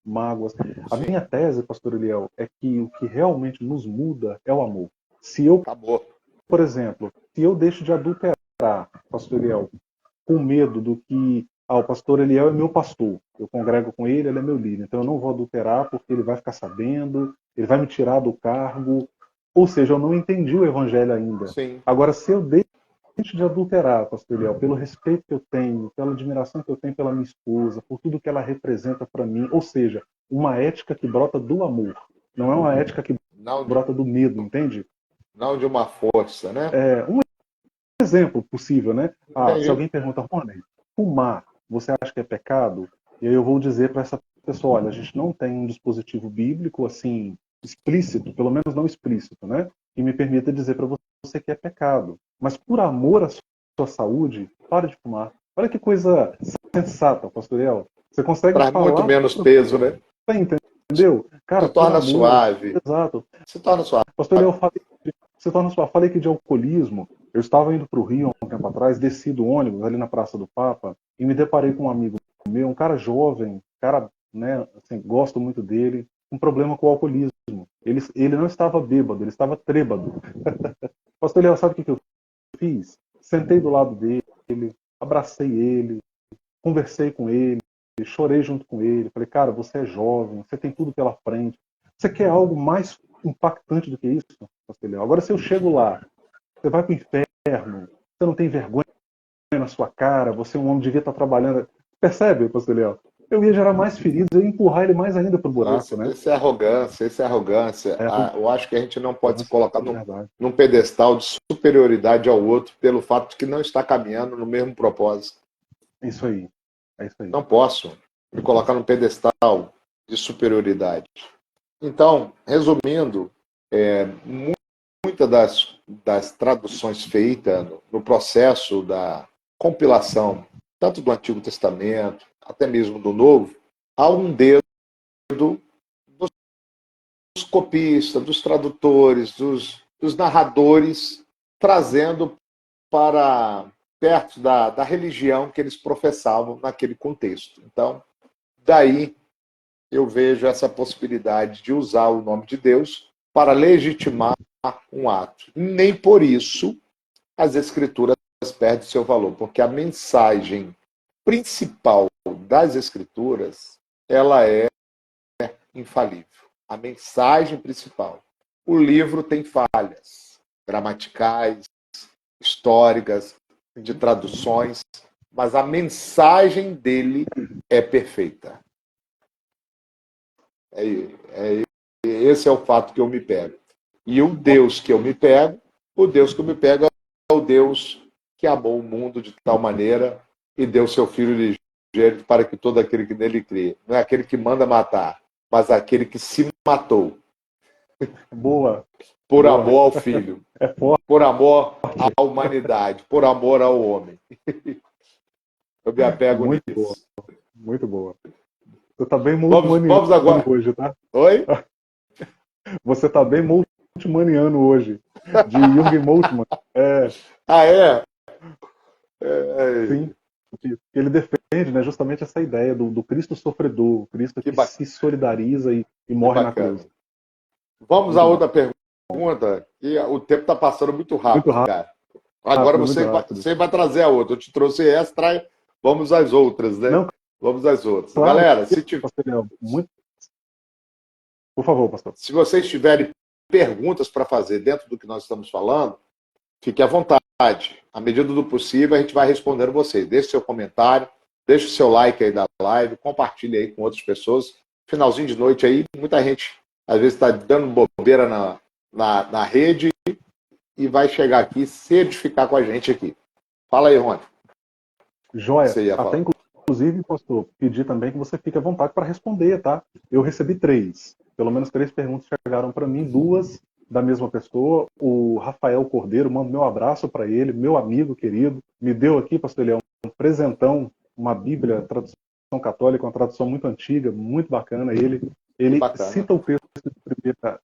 mágoas. A Sim, minha tese, pastor Eliel, é que o que realmente nos muda é o amor. Se eu, acabou. por exemplo, se eu deixo de adulterar, pastor Eliel, com medo do que o pastor Eliel é meu pastor, eu congrego com ele, ele é meu líder, então eu não vou adulterar porque ele vai ficar sabendo, ele vai me tirar do cargo, ou seja, eu não entendi o evangelho ainda. Sim, Agora, se eu deixo de adulterar, pastor Eliel, pelo respeito que eu tenho, pela admiração que eu tenho pela minha esposa, por tudo que ela representa para mim, ou seja, uma ética que brota do amor, não é uma ética que não de, brota do medo, entende? não de uma força, né? Um exemplo possível, né? Se Entendi. alguém pergunta, Rony, fumar, você acha que é pecado? E aí eu vou dizer para essa pessoa, olha, a gente não tem um dispositivo bíblico assim explícito, pelo menos não explícito, né? Que me permita dizer para você que é pecado. Mas por amor à sua saúde, pare de fumar. Olha que coisa sensata, pastor El. Você consegue Traz muito falar, menos peso, né? entendeu? Cara, Se por torna amor. suave. Exato. Se torna suave. Pastor El, você torna sua falei aqui de alcoolismo. Eu estava indo para o Rio há um tempo atrás, desci do ônibus ali na Praça do Papa e me deparei com um amigo meu, um cara jovem, cara, né, assim, gosto muito dele, um problema com o alcoolismo. Ele não estava bêbado, ele estava trêbado. Pastor Léo, sabe o que eu fiz? Sentei do lado dele, abracei ele, conversei com ele, chorei junto com ele. Falei, cara, você é jovem, você tem tudo pela frente. Você quer algo mais impactante do que isso, pastor Léo? Agora, se eu chego lá, você vai para o inferno, você não tem vergonha na sua cara, você é um homem, devia estar trabalhando. Percebe, pastor Léo? Eu ia gerar mais feridas, eu ia empurrar ele mais ainda para o buraco, né? Esse é arrogância, esse é arrogância. É Eu acho que a gente não pode se arrogância, colocar é verdade. num pedestal de superioridade ao outro pelo fato de que não está caminhando no mesmo propósito. Isso aí. É isso aí. Não posso me colocar num pedestal de superioridade. Então, resumindo, muitas das traduções feitas no processo da compilação, tanto do Antigo Testamento, até mesmo do Novo, há um dedo dos copistas, dos tradutores, dos narradores, trazendo para perto da religião que eles professavam naquele contexto. Então, daí eu vejo essa possibilidade de usar o nome de Deus para legitimar um ato. Nem por isso as escrituras perdem seu valor, porque a mensagem principal das escrituras, ela é infalível. A mensagem principal. O livro tem falhas gramaticais, históricas, de traduções, mas a mensagem dele é perfeita. Esse é o fato que eu me pego. E o Deus que eu me pego, o Deus que eu me pego é o Deus que amou o mundo de tal maneira e deu seu Filho unigênito para que todo aquele que nele crê, não é aquele que manda matar, mas aquele que se matou. Boa. Por Boa. amor ao Filho. É forte. Por amor à humanidade. Por amor ao homem. Eu me apego Muito boa. nisso. Muito boa. Você está bem Vamos multimaniano agora. hoje, tá? Oi? Você está bem multimaniano hoje. De Jürgen Moltmann. Ah, é? Sim. Ele defende, né, justamente essa ideia do Cristo sofredor, o Cristo Que, que se solidariza e que morre na bacana. cruz. Vamos a Muito bom. outra pergunta. E o tempo está passando muito Muito rápido, cara. Agora rápido, muito rápido. você vai trazer a outra. Eu te trouxe essa, vamos às outras, né? Não, Vamos às outras. claro, Galera, pastor Leão, muito. Por favor, pastor. se vocês tiverem perguntas para fazer dentro do que nós estamos falando, fique à vontade. À medida do possível, a gente vai respondendo vocês. Deixe seu comentário, deixe o seu like aí da live, compartilhe aí com outras pessoas. Finalzinho de noite aí, muita gente às vezes está dando bobeira na rede e vai chegar aqui e se edificar com a gente aqui. Fala aí, Rony. Joia. Você ia Até falar. inclusive, pastor, pedir também que você fique à vontade para responder, tá? Eu recebi 3. pelo menos 3 perguntas chegaram para mim, 2 da mesma pessoa. O Rafael Cordeiro, mando meu abraço para ele, meu amigo querido, me deu aqui, pastor Leão, um presentão, uma Bíblia, tradução católica, uma tradução muito antiga, muito bacana. Ele Bacana. cita o texto de primeira,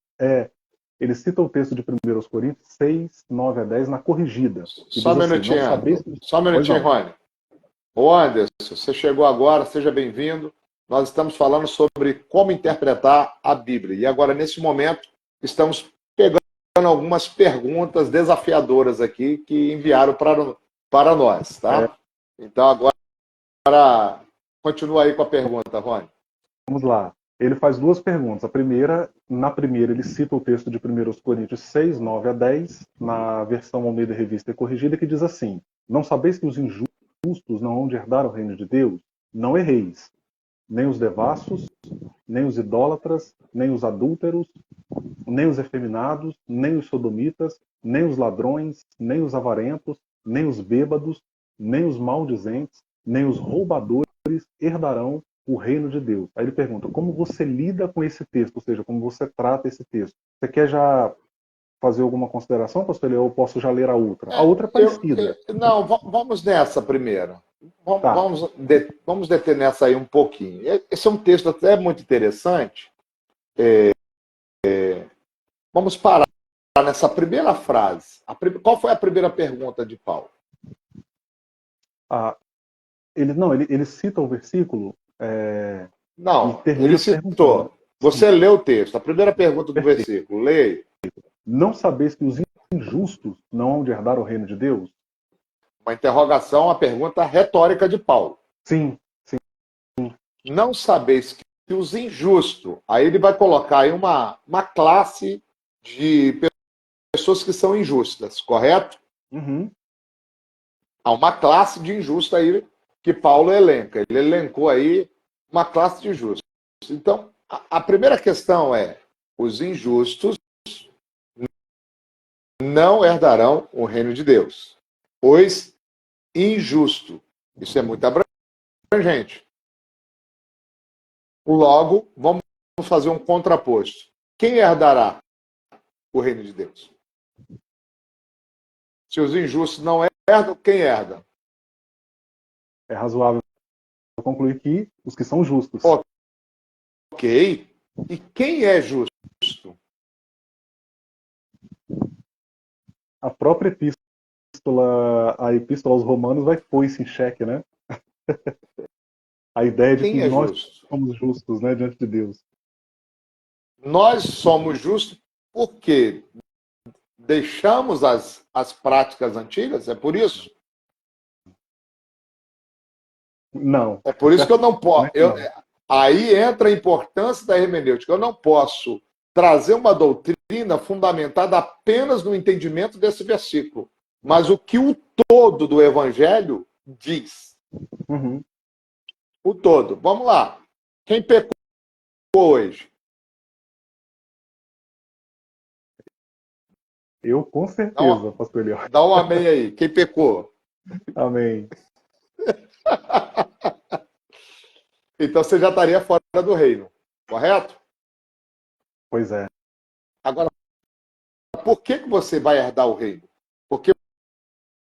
ele cita o texto de 1 Coríntios 6, 9 a 10 na corrigida. E Só um diz assim, não minutinho, sabeis... só um Pois minutinho, não. Rony. Ô Anderson, você chegou agora, seja bem-vindo. Nós estamos falando sobre como interpretar a Bíblia. E agora, nesse momento, estamos pegando algumas perguntas desafiadoras aqui que enviaram para nós, tá? Então, agora, continua aí com a pergunta, Rony. Vamos lá. Ele faz 2 perguntas. Na primeira, ele cita o texto de 1 Coríntios 6, 9 a 10, na versão Almeida Revista e Corrigida, que diz assim: não sabeis que os injustos não hão de herdar o reino de Deus? Não erreis. Nem os devassos, nem os idólatras, nem os adúlteros, nem os efeminados, nem os sodomitas, nem os ladrões, nem os avarentos, nem os bêbados, nem os maldizentes, nem os roubadores herdarão o reino de Deus. Aí ele pergunta, como você lida com esse texto? Ou seja, como você trata esse texto? Você quer já fazer alguma consideração, pastor Leão, ou posso já ler a outra? A outra é parecida. Não, vamos nessa primeiro. Tá. Vamos deter nessa aí um pouquinho. Esse é um texto até muito interessante. Vamos parar nessa primeira frase. Qual foi a primeira pergunta de Paulo? Ele cita o versículo Não, e termina ele perguntando. citou. Você lê o texto. A primeira pergunta do Perfeito. versículo. Leia. Não sabeis que os injustos não hão de herdar o reino de Deus? Uma interrogação, uma pergunta retórica de Paulo. Sim. Não sabeis que os injustos, aí ele vai colocar aí uma classe de pessoas que são injustas, correto? Uhum. Há uma classe de injustos aí que Paulo elenca. Ele elencou aí uma classe de injustos. Então, a primeira questão é: os injustos não herdarão o reino de Deus. Pois injusto. Isso é muito abrangente. Logo, vamos fazer um contraposto. Quem herdará o reino de Deus? Se os injustos não herdam, quem herda? É razoável concluir que os que são justos. Ok. E quem é justo? A própria a epístola aos Romanos vai pôr isso em xeque, né? A ideia de que Quem é nós justo? somos justos, né, diante de Deus. Nós somos justos porque deixamos as práticas antigas? É por isso? Não. É por isso que eu não posso. Não. Aí entra a importância da hermenêutica. Eu não posso trazer uma doutrina fundamentada apenas no entendimento desse versículo, mas o que o todo do evangelho diz. Uhum. O todo. Vamos lá. Quem pecou hoje? Eu com certeza, pastor Leão. Dá um amém aí. Quem pecou? Amém. Então você já estaria fora do reino, correto? Pois é. Agora, por que você vai herdar o reino? Porque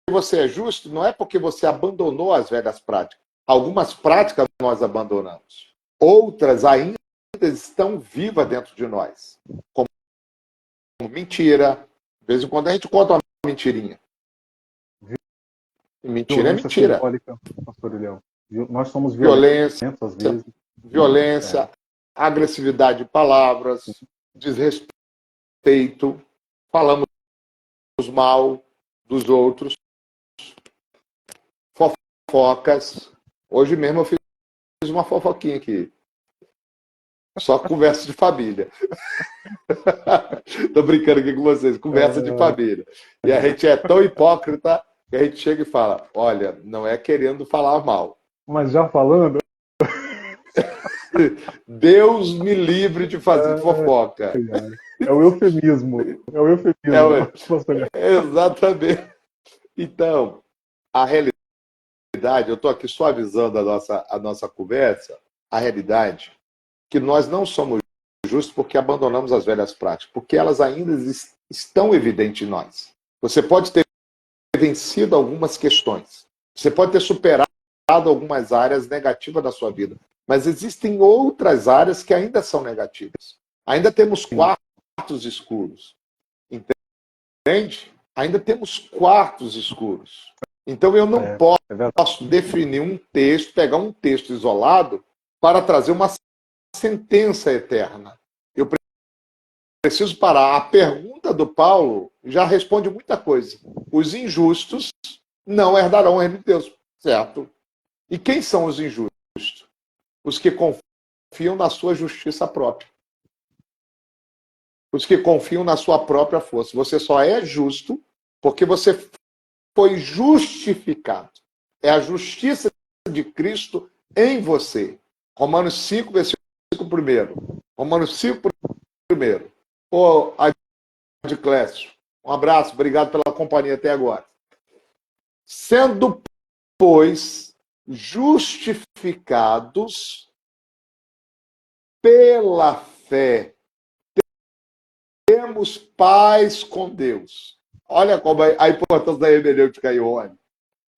você é justo, não é porque você abandonou as velhas práticas. Algumas práticas nós abandonamos. Outras ainda estão vivas dentro de nós. Como mentira. De vez em quando a gente conta uma mentirinha. Mentira é mentira. Simbólica, pastor Leão. Nós somos Violência, às vezes. agressividade de palavras, desrespeito, falamos mal dos outros, fofocas. Hoje mesmo eu fiz uma fofoquinha aqui. Só conversa de família. Tô brincando aqui com vocês, conversa de família. E a gente é tão hipócrita que a gente chega e fala, olha, não é querendo falar mal. Mas já falando... Deus me livre de fazer fofoca. É o eufemismo. Exatamente. Então, a realidade, eu estou aqui suavizando a nossa conversa, a realidade que nós não somos injusto porque abandonamos as velhas práticas, porque elas ainda estão evidentes em nós. Você pode ter vencido algumas questões, você pode ter superado algumas áreas negativas da sua vida, mas existem outras áreas que ainda são negativas. Ainda temos quartos escuros. Entende? Ainda temos quartos escuros. Então eu não posso definir um texto, pegar um texto isolado para trazer uma sentença eterna. Eu preciso parar. A pergunta do Paulo já responde muita coisa. Os injustos não herdarão o reino de Deus, certo? E quem são os injustos? Os que confiam na sua justiça própria. Os que confiam na sua própria força. Você só é justo porque você foi justificado. É a justiça de Cristo em você. Romanos 5, versículo 1. Romanos 5, 1. Ô, Adiclésio, um abraço, obrigado pela companhia até agora. Sendo, pois, justificados pela fé, temos paz com Deus. Olha como a importância da hermenêutica, Ione.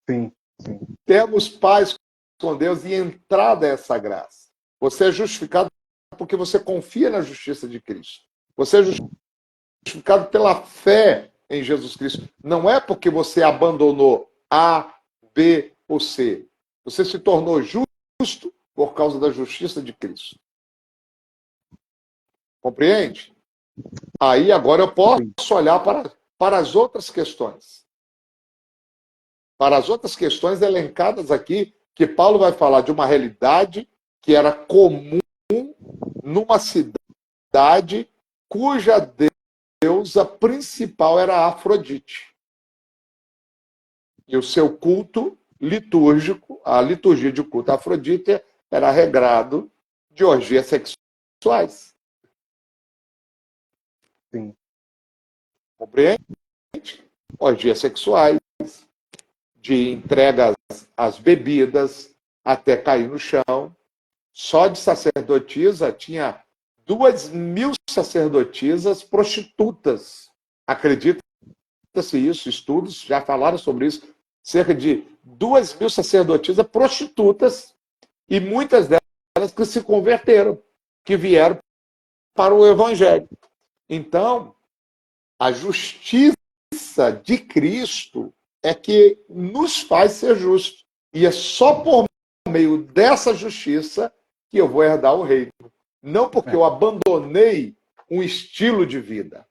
Sim, sim. Temos paz com Deus e entrada a essa graça. Você é justificado porque você confia na justiça de Cristo. Você é justificado pela fé em Jesus Cristo. Não é porque você abandonou A, B ou C. Você se tornou justo por causa da justiça de Cristo. Compreende? Aí agora eu posso olhar para as outras questões. Para as outras questões elencadas aqui, que Paulo vai falar de uma realidade que era comum numa cidade cuja deusa principal era Afrodite. E o seu culto litúrgico, a liturgia de culto a Afrodite, era regrado de orgias sexuais. Sim. Compreende? Orgias sexuais, de entregas às bebidas, até cair no chão. Só de sacerdotisa tinha 2.000 sacerdotisas prostitutas. Acredita-se isso? Estudos já falaram sobre isso. Cerca de 2.000 sacerdotisas prostitutas e muitas delas que se converteram, que vieram para o Evangelho. Então, a justiça de Cristo é que nos faz ser justos. E é só por meio dessa justiça que eu vou herdar o reino. Não porque eu abandonei um estilo de vida.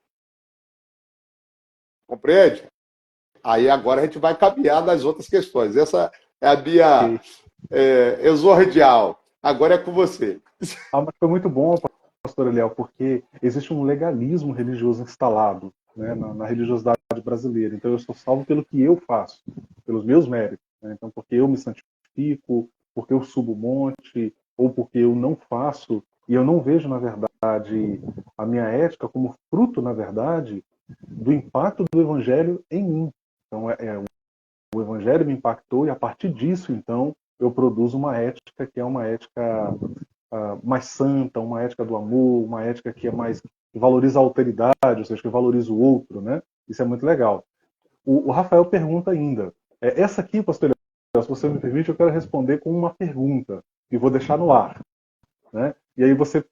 Compreende? Aí agora a gente vai caminhar nas outras questões. Essa é a minha exordial. Agora é com você. Mas foi muito bom, pastor Eliel, porque existe um legalismo religioso instalado, né, na religiosidade brasileira. Então eu sou salvo pelo que eu faço, pelos meus méritos. Né? Então porque eu me santifico, porque eu subo o monte, ou porque eu não faço, e eu não vejo, na verdade, a minha ética como fruto, na verdade, do impacto do Evangelho em mim. Então o Evangelho me impactou e a partir disso, então, eu produzo uma ética que é uma ética mais santa, uma ética do amor, uma ética que é mais que valoriza a alteridade, ou seja, que valoriza o outro, né? Isso é muito legal. O Rafael pergunta ainda. Essa aqui, pastor Eliel, se você me permite, eu quero responder com uma pergunta e vou deixar no ar, né? E aí você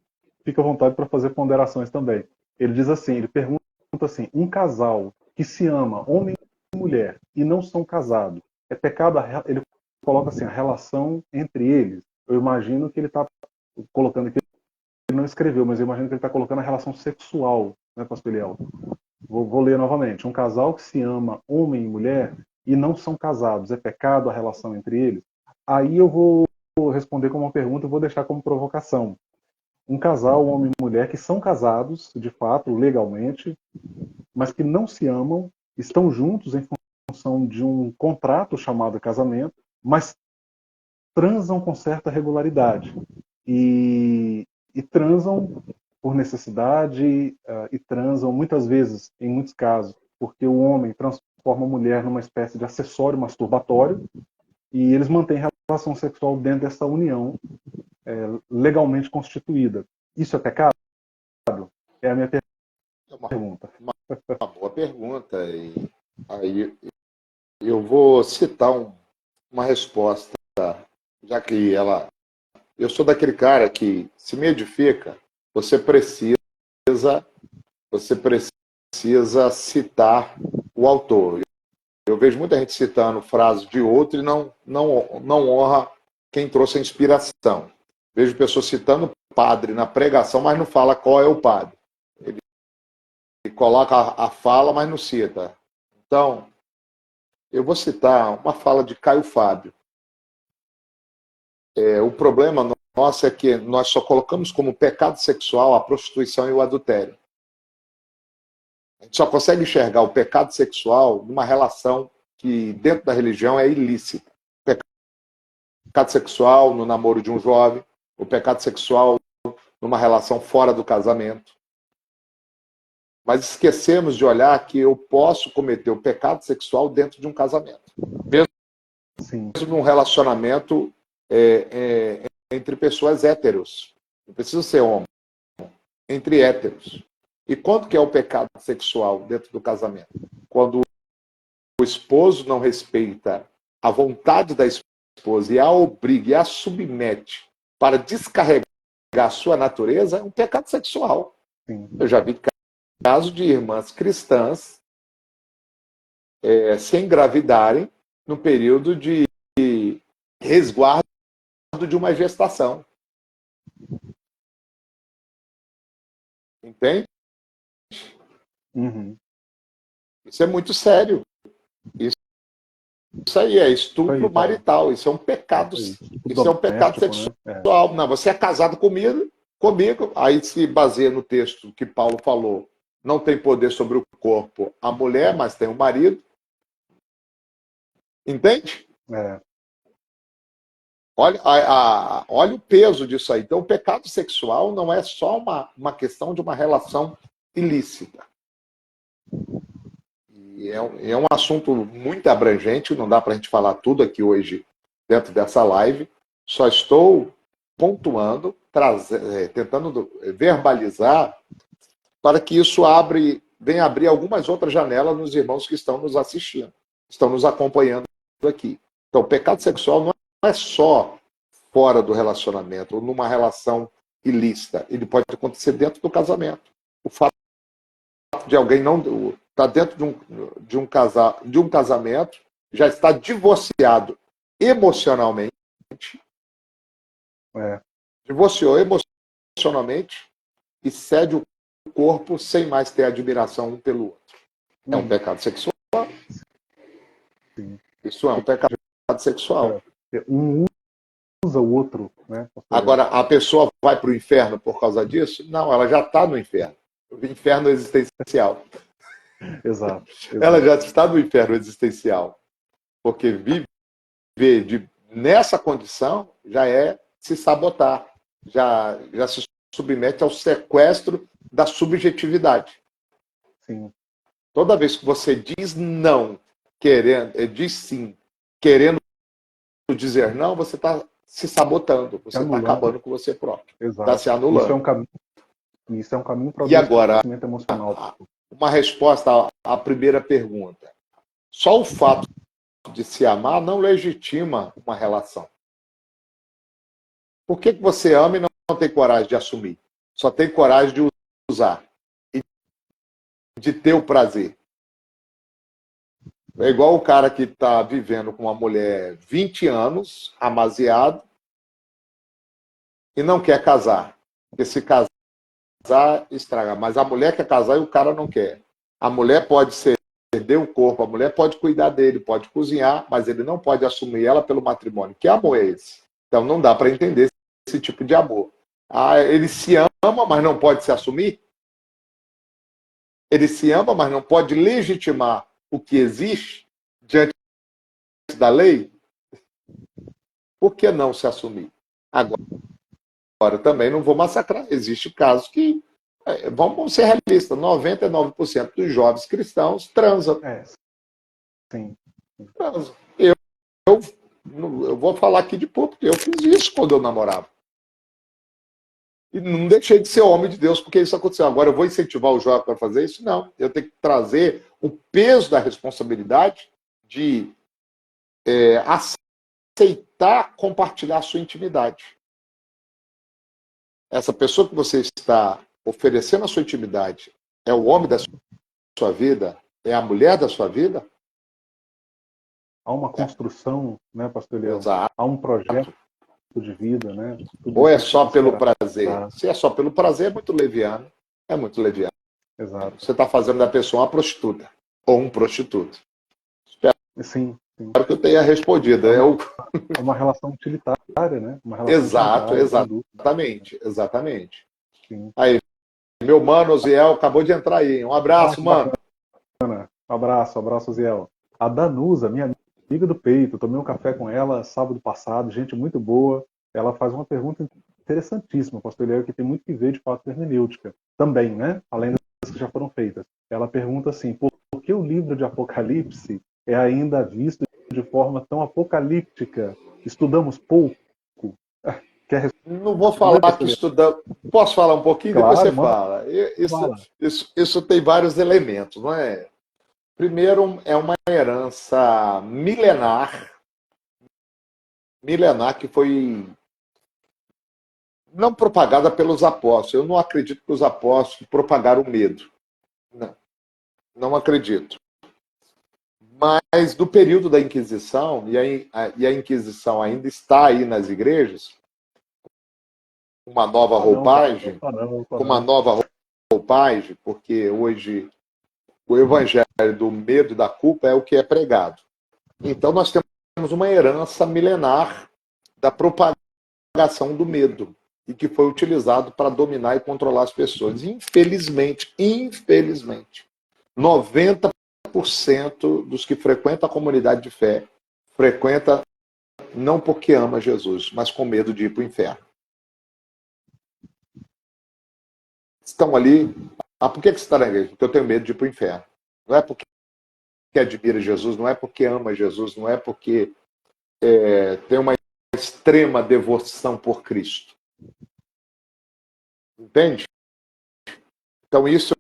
fica à vontade para fazer ponderações também. Ele diz assim, ele pergunta assim: um casal que se ama, homem e mulher, e não são casados, é pecado? Ele coloca assim, a relação entre eles. Eu imagino que ele está colocando aqui, ele não escreveu, mas eu imagino que ele está colocando a relação sexual, né, pastor Eliel? Vou ler novamente. Um casal que se ama, homem e mulher, e não são casados, é pecado a relação entre eles? Aí eu vou responder com uma pergunta e vou deixar como provocação. Um casal, homem e mulher, que são casados, de fato, legalmente, mas que não se amam, estão juntos em função de um contrato chamado casamento, mas transam com certa regularidade. E transam por necessidade, e transam muitas vezes, em muitos casos, porque o homem transforma a mulher numa espécie de acessório masturbatório, e eles mantêm relação sexual dentro dessa união legalmente constituída. Isso é pecado? É a minha É uma, pergunta. uma boa pergunta. E aí eu vou citar uma resposta, já que eu sou daquele cara que se me edifica, você precisa, você precisa citar o autor. Eu vejo muita gente citando frases de outro e não honra quem trouxe a inspiração. Vejo pessoas citando padre na pregação, mas não fala qual é o padre. Ele coloca a fala, mas não cita. Então, eu vou citar uma fala de Caio Fábio. O problema nosso é que nós só colocamos como pecado sexual a prostituição e o adultério. A gente só consegue enxergar o pecado sexual numa relação que, dentro da religião, é ilícita. O pecado sexual no namoro de um jovem, o pecado sexual numa relação fora do casamento. Mas esquecemos de olhar que eu posso cometer o pecado sexual dentro de um casamento. Sim. Mesmo num relacionamento entre pessoas héteros. Não precisa ser homem. Entre héteros. E quando que é o pecado sexual dentro do casamento? Quando o esposo não respeita a vontade da esposa e a obriga e a submete para descarregar a sua natureza, é um pecado sexual. Sim. Eu já vi casos de irmãs cristãs se engravidarem no período de resguardo de uma gestação. Entende? Uhum. Isso é muito sério. Isso aí é estupro Aí, Paulo. marital. Isso é um pecado. Isso é um pecado Doméstico, sexual. né? Não, você é casado comigo. Aí se baseia no texto que Paulo falou. Não tem poder sobre o corpo a mulher, mas tem o marido. Entende? É. Olha o peso disso aí. Então, o pecado sexual não é só uma questão de uma relação ilícita. E é um assunto muito abrangente, não dá para a gente falar tudo aqui hoje dentro dessa live. Só estou pontuando, tentando verbalizar para que isso venha abrir algumas outras janelas nos irmãos que estão nos assistindo, estão nos acompanhando aqui. Então, o pecado sexual não é só fora do relacionamento, ou numa relação ilícita. Ele pode acontecer dentro do casamento. O fato de alguém não estar dentro de um casamento, já está divorciado emocionalmente, divorciou emocionalmente e cede o corpo sem mais ter admiração um pelo outro. É um pecado sexual. Sim. Isso é um pecado sexual. Um usa o outro, né? Agora, a pessoa vai para o inferno por causa disso? Não, ela já está no inferno. O inferno existencial. Exato. Ela já está no inferno existencial. Porque viver nessa condição já é se sabotar. Já se submete ao sequestro da subjetividade. Sim. Toda vez que você diz não, diz sim, querendo dizer não, você está se sabotando, você está acabando com você próprio. Está se anulando. Isso é um caminho para o e agora, desenvolvimento emocional. Uma resposta à primeira pergunta. Só o fato de se amar não legitima uma relação. Por que você ama e não tem coragem de assumir? Só tem coragem de usar e de ter o prazer. É igual o cara que está vivendo com uma mulher 20 anos, amaziado, e não quer casar. Porque se casar, estraga. Mas a mulher quer casar e o cara não quer. A mulher pode ceder o corpo, a mulher pode cuidar dele, pode cozinhar, mas ele não pode assumir ela pelo matrimônio. Que amor é esse? Então não dá para entender esse tipo de amor. Ele se ama, mas não pode se assumir? Ele se ama, mas não pode legitimar o que existe diante da lei? Por que não se assumir? Agora também não vou massacrar. Existem casos que, vamos ser realistas, 99% dos jovens cristãos transam. Sim. Transam. Eu vou falar aqui de público, eu fiz isso quando eu namorava. E não deixei de ser homem de Deus porque isso aconteceu. Agora eu vou incentivar o jovem para fazer isso? Não. Eu tenho que trazer o peso da responsabilidade de aceitar compartilhar a sua intimidade. Essa pessoa que você está oferecendo a sua intimidade é o homem da sua vida? É a mulher da sua vida? Há uma construção, né, pastor Eliel? Exato. Há um projeto de vida, né? Tudo Ou é isso só pelo será. prazer? Se é só pelo prazer, é muito leviano. É muito leviano. Exato. Você está fazendo da pessoa uma prostituta. Ou um prostituto. Sim. Espero que eu tenha respondido. É uma relação utilitária, né? Uma relação Exato, utilitária, sem dúvida. exatamente. Sim. Aí, meu mano, Osiel, acabou de entrar aí. Um abraço, mano. Bacana. Abraço, Ziel. A Danusa, minha amiga do peito, tomei um café com ela sábado passado, gente muito boa. Ela faz uma pergunta interessantíssima, pastor Eliel, que tem muito que ver de fato com hermenêutica também, né? Além das que já foram feitas. Ela pergunta assim, por que o livro de Apocalipse é ainda visto de forma tão apocalíptica? Estudamos pouco? Não vou falar que estudamos. Posso falar um pouquinho? Claro, Depois você manda. fala. Isso tem vários elementos, não é? Primeiro, é uma herança milenar que foi não propagada pelos apóstolos. Eu não acredito que os apóstolos propagaram o medo. Não acredito. Mas do período da Inquisição, e a Inquisição ainda está aí nas igrejas, uma nova roupagem, com uma nova roupagem, porque hoje o evangelho do medo e da culpa é o que é pregado. Então nós temos uma herança milenar da propagação do medo e que foi utilizado para dominar e controlar as pessoas. Infelizmente, 90% dos que frequentam a comunidade de fé frequenta não porque ama Jesus, mas com medo de ir para o inferno. Estão ali. Por que você está na igreja? Porque eu tenho medo de ir para o inferno. Não é porque admira Jesus, não é porque ama Jesus, não é porque tem uma extrema devoção por Cristo. Entende? Então isso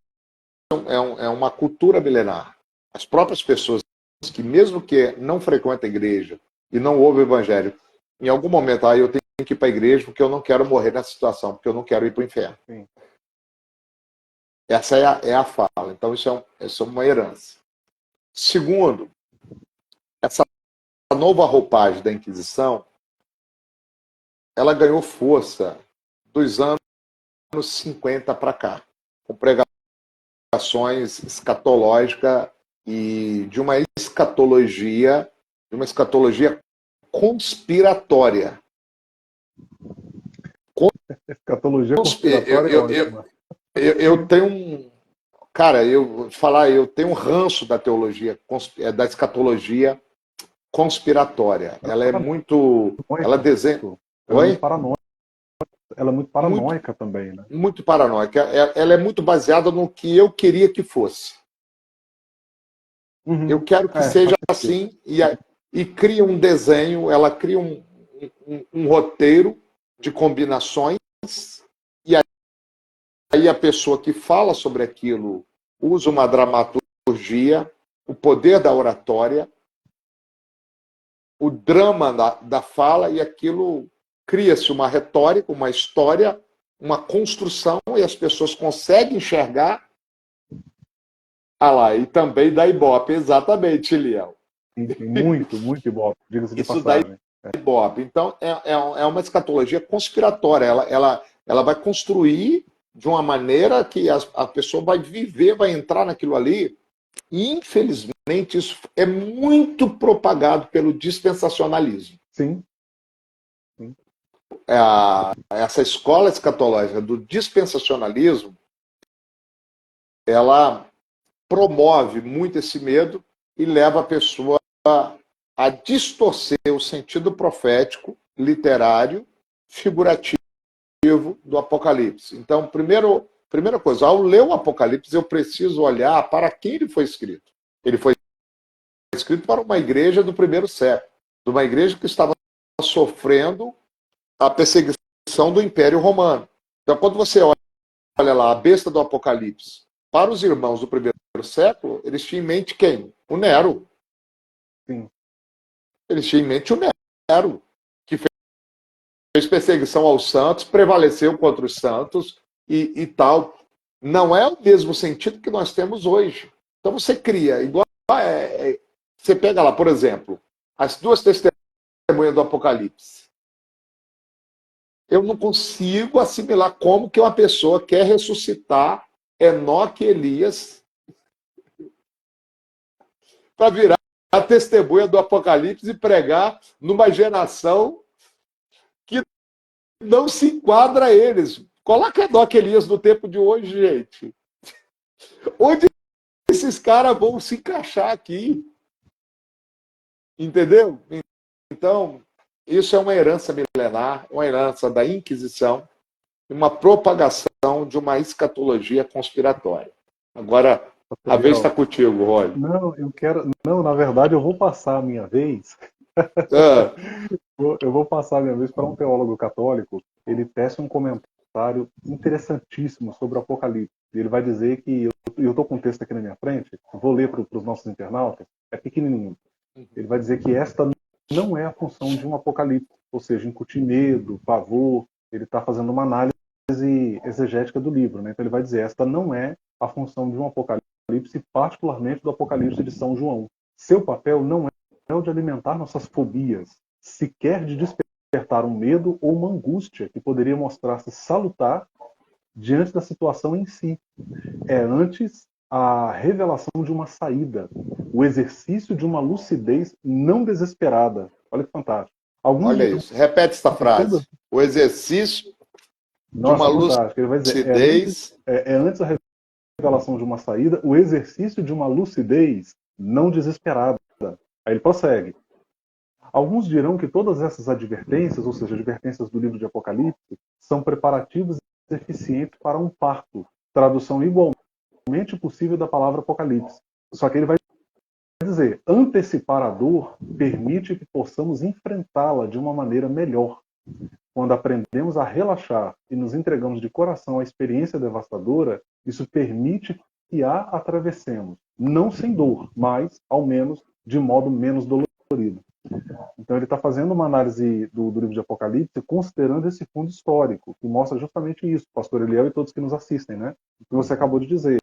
é uma cultura milenar. As próprias pessoas que, mesmo que não frequentam a igreja e não ouvem o evangelho, em algum momento, eu tenho que ir para a igreja porque eu não quero morrer nessa situação, porque eu não quero ir para o inferno. Sim. Essa é a fala. Então isso é uma herança. Segundo, essa nova roupagem da Inquisição, ela ganhou força dos anos 50 para cá, com pregações escatológicas e de uma escatologia conspiratória. Escatologia conspiratória é ótima. Eu tenho eu tenho um ranço da teologia, da escatologia conspiratória. Ela é muito. Ela desenha. Oi? Ela é muito paranoica também, né? Muito paranoica. Ela é muito baseada no que eu queria que fosse. Uhum. Eu quero que seja assim e cria um desenho, ela cria um roteiro de combinações e aí a pessoa que fala sobre aquilo usa uma dramaturgia, o poder da oratória, o drama da fala e aquilo cria-se uma retórica, uma história, uma construção e as pessoas conseguem enxergar. E também dá Ibope, exatamente, Liel. Muito Ibope, diga-se de passagem. Dá Ibope. Então, é uma escatologia conspiratória. Ela vai construir de uma maneira que a pessoa vai viver, vai entrar naquilo ali. E, infelizmente, isso é muito propagado pelo dispensacionalismo. Sim. Essa escola escatológica do dispensacionalismo, ela promove muito esse medo e leva a pessoa a distorcer o sentido profético, literário, figurativo do Apocalipse. Então, primeira coisa, ao ler o Apocalipse, eu preciso olhar para quem ele foi escrito. Ele foi escrito para uma igreja do primeiro século, de uma igreja que estava sofrendo a perseguição do Império Romano. Então, quando você olha lá a besta do Apocalipse, para os irmãos do primeiro século, eles tinham em mente quem? O Nero. Sim. Eles tinham em mente o Nero, que fez perseguição aos santos, prevaleceu contra os santos e tal. Não é o mesmo sentido que nós temos hoje. Então você cria, igual você pega lá, por exemplo, as duas testemunhas do Apocalipse. Eu não consigo assimilar como que uma pessoa quer ressuscitar Enoque e Elias para virar a testemunha do Apocalipse e pregar numa geração que não se enquadra a eles. Coloca Enoque e Elias no tempo de hoje, gente. Onde esses caras vão se encaixar aqui? Entendeu? Então, isso é uma herança milenar, uma herança da Inquisição, uma propagação de uma escatologia conspiratória. Agora, a vez está contigo, Rony. Não, eu quero. Não, na verdade, eu vou passar a minha vez. Eu vou passar a minha vez para um teólogo católico. Ele tece um comentário interessantíssimo sobre o Apocalipse. Ele vai dizer que. Eu estou com o texto aqui na minha frente, vou ler para os nossos internautas, é pequenininho. Ele vai dizer que esta não é a função de um Apocalipse, ou seja, incutir medo, pavor. Ele está fazendo uma análise exegética do livro, né? Então ele vai dizer, esta não é a função de um Apocalipse, particularmente do Apocalipse de São João. Seu papel não é o de alimentar nossas fobias, sequer de despertar um medo ou uma angústia que poderia mostrar-se salutar diante da situação em si. É antes a revelação de uma saída, o exercício de uma lucidez não desesperada. Olha que fantástico. Olha isso, repete essa frase. O exercício de uma fantástico. Ele vai dizer, lucidez... é antes a revelação de uma saída, o exercício de uma lucidez não desesperada. Aí ele prossegue. Alguns dirão que todas essas advertências, ou seja, advertências do livro de Apocalipse, são preparativos eficientes para um parto, tradução igualmente possível da palavra Apocalipse. Só que ele vai dizer, antecipar a dor permite que possamos enfrentá-la de uma maneira melhor. Quando aprendemos a relaxar e nos entregamos de coração à experiência devastadora, isso permite que a atravessemos, não sem dor, mas, ao menos, de modo menos dolorido. Então ele está fazendo uma análise do livro de Apocalipse considerando esse fundo histórico, que mostra justamente isso, pastor Eliel e todos que nos assistem, né? O que você acabou de dizer.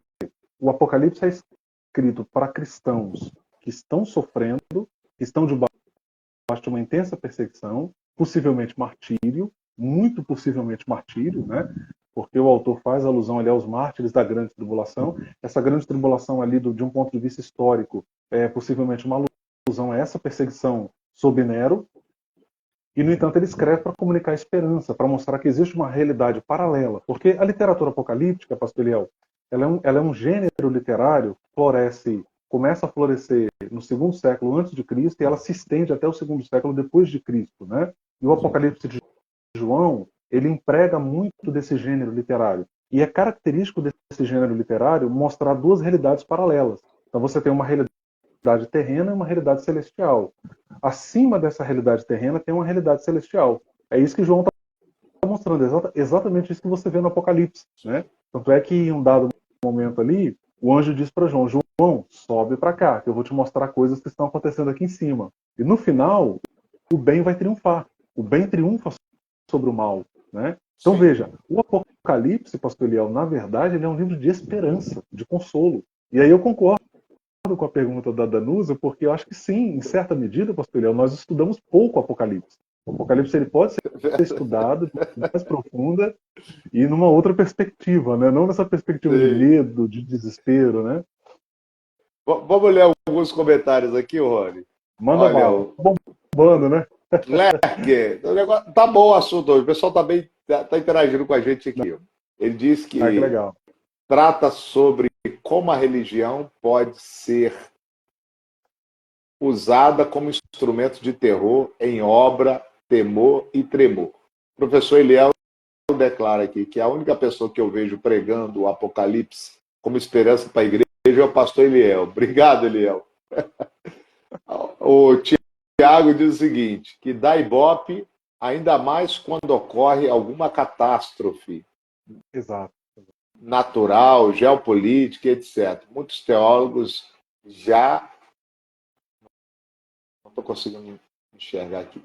O Apocalipse é escrito para cristãos que estão sofrendo, que estão debaixo de uma intensa perseguição, possivelmente martírio, muito possivelmente martírio, né? Porque o autor faz alusão ali aos mártires da grande tribulação. Essa grande tribulação ali, de um ponto de vista histórico, é possivelmente uma alusão a essa perseguição sob Nero, e, no entanto, ele escreve para comunicar esperança, para mostrar que existe uma realidade paralela. Porque a literatura apocalíptica, pastor Eliel, ela é um gênero literário que começa a florescer no segundo século antes de Cristo e ela se estende até o segundo século depois de Cristo, né? E o Apocalipse de João, ele emprega muito desse gênero literário. E é característico desse gênero literário mostrar duas realidades paralelas. Então você tem uma realidade terrena e uma realidade celestial. Acima dessa realidade terrena tem uma realidade celestial. É isso que João está mostrando, exatamente isso que você vê no Apocalipse, né? Tanto é que em um dado momento ali, o anjo diz para João, João, sobe para cá, que eu vou te mostrar coisas que estão acontecendo aqui em cima. E no final, o bem vai triunfar. O bem triunfa sobre o mal, né? Então Sim. Veja, o Apocalipse, pastor Eliel, na verdade, ele é um livro de esperança, de consolo. E aí eu concordo com a pergunta da Danusa, porque eu acho que sim, em certa medida, pastor Eliel, nós estudamos pouco o Apocalipse. O Apocalipse ele pode ser estudado de forma mais profunda e numa outra perspectiva, né? Não nessa perspectiva Sim. de medo, de desespero, né? Vamos ler alguns comentários aqui, Rony. Manda bala. Bombando, né? Leque, tá bom o assunto hoje. O pessoal tá interagindo com a gente aqui. Ele diz que legal. Trata sobre como a religião pode ser usada como instrumento de terror em obra, temor e tremor. O professor Eliel declara aqui que a única pessoa que eu vejo pregando o Apocalipse como esperança para a igreja é o pastor Eliel. Obrigado, Eliel. O Tiago diz o seguinte, que dá ibope ainda mais quando ocorre alguma catástrofe. Exato. natural, geopolítica, etc. Muitos teólogos já, não estou conseguindo enxergar aqui,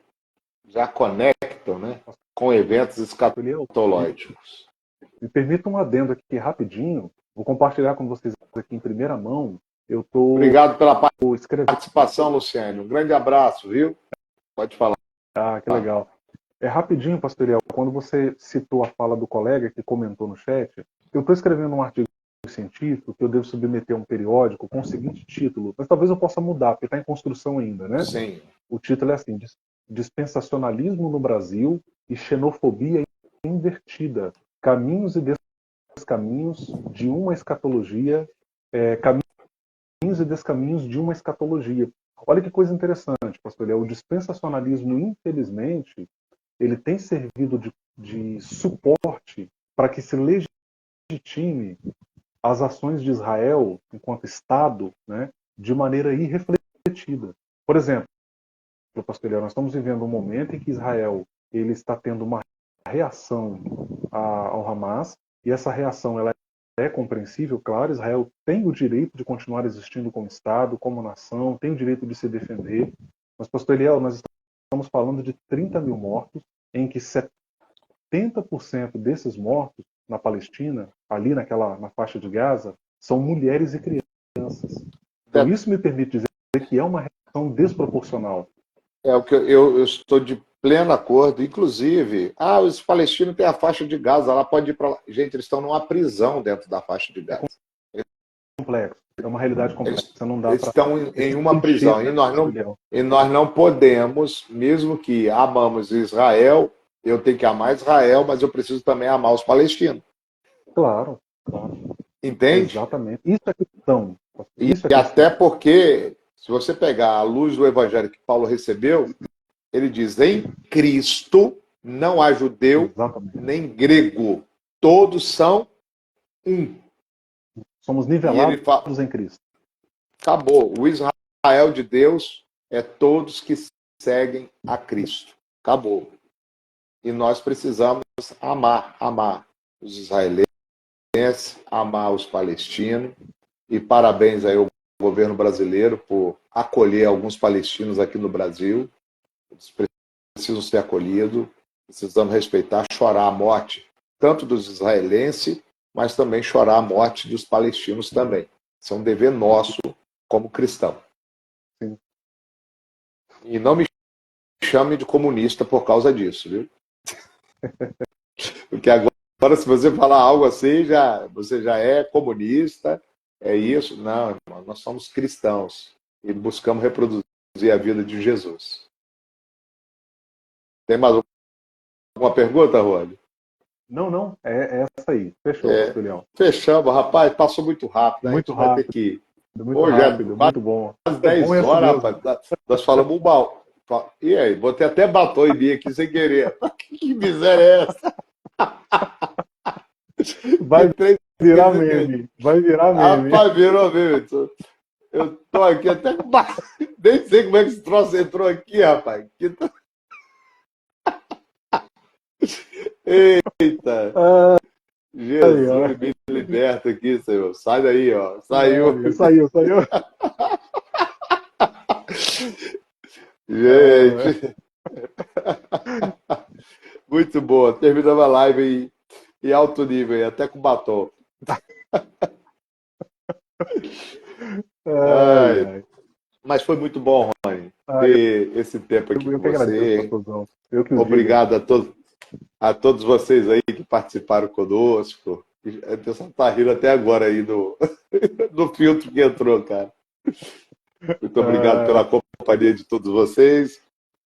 já conectam, né, com eventos escatológicos. Me permita um adendo aqui rapidinho. Vou compartilhar com vocês aqui em primeira mão. Eu estou Obrigado pela escrevendo. participação, Luciane. Um grande abraço, viu? Pode falar. Ah, que legal. É rapidinho, Pastor Eliel, quando você citou a fala do colega que comentou no chat, eu estou escrevendo um artigo científico que eu devo submeter a um periódico com o seguinte título, mas talvez eu possa mudar, porque está em construção ainda, né? Sim. O título é assim, Dispensacionalismo no Brasil e Xenofobia Invertida, Caminhos e Descaminhos de uma Escatologia, Caminhos e Descaminhos de uma Escatologia. Olha que coisa interessante, pastor Eliel. O dispensacionalismo, infelizmente, ele tem servido de suporte para que se legitime as ações de Israel enquanto Estado, né, de maneira irrefletida. Por exemplo, pastor Eliel, nós estamos vivendo um momento em que Israel ele está tendo uma reação ao Hamas, e essa reação ela é compreensível, claro. Israel tem o direito de continuar existindo como Estado, como nação, tem o direito de se defender, mas, pastor Eliel, nós estamos falando de 30 mil mortos, em que 70% desses mortos na Palestina, ali na faixa de Gaza, são mulheres e crianças. Então isso me permite dizer que é uma reação desproporcional. É o que eu estou de pleno acordo. Inclusive, os palestinos têm a faixa de Gaza, lá pode ir para lá. Gente, eles estão numa prisão dentro da faixa de Gaza. Complexo. É uma realidade complexa. Eles estão em uma prisão. E nós não podemos, mesmo que amamos Israel, eu tenho que amar Israel, mas eu preciso também amar os palestinos. Claro. Entende? Exatamente. Isso é questão. E até porque, se você pegar a luz do evangelho que Paulo recebeu, ele diz: em Cristo não há judeu nem grego, todos são um. Somos nivelados em Cristo. Acabou. O Israel de Deus é todos que seguem a Cristo. Acabou. E nós precisamos amar os israelenses, amar os palestinos. E parabéns aí ao governo brasileiro por acolher alguns palestinos aqui no Brasil. Eles precisam ser acolhidos, precisamos respeitar, chorar a morte tanto dos israelenses, mas também chorar a morte dos palestinos também. Isso é um dever nosso como cristão. Sim. E não me chame de comunista por causa disso, viu? Porque agora, se você falar algo assim, você já é comunista, é isso. Não, irmão, nós somos cristãos e buscamos reproduzir a vida de Jesus. Tem mais alguma pergunta, Rony? Não, é essa aí. Fechou, Leão. Fechamos, rapaz, passou muito rápido. Muito a gente rápido. vai ter que... Muito rápido, muito bom. Quase 10 horas, rapaz. Nós falamos um mal. E aí, botei até batom em mim aqui sem querer. Que miséria é essa? Vai virar meme. Vai virar meme. Rapaz, virou meme. Eu tô aqui até... Nem sei como é que esse troço entrou aqui, rapaz. Eita! Jesus, me liberta aqui, Senhor. Sai daí, ó. Saiu. Saiu. Gente. Muito boa. Terminamos a live em alto nível, até com batom. Mas foi muito bom, Rony, ter esse tempo aqui com você. Obrigado a todos vocês aí que participaram conosco. A pessoa está rindo até agora aí do filtro que entrou, cara. Muito obrigado pela companhia de todos vocês.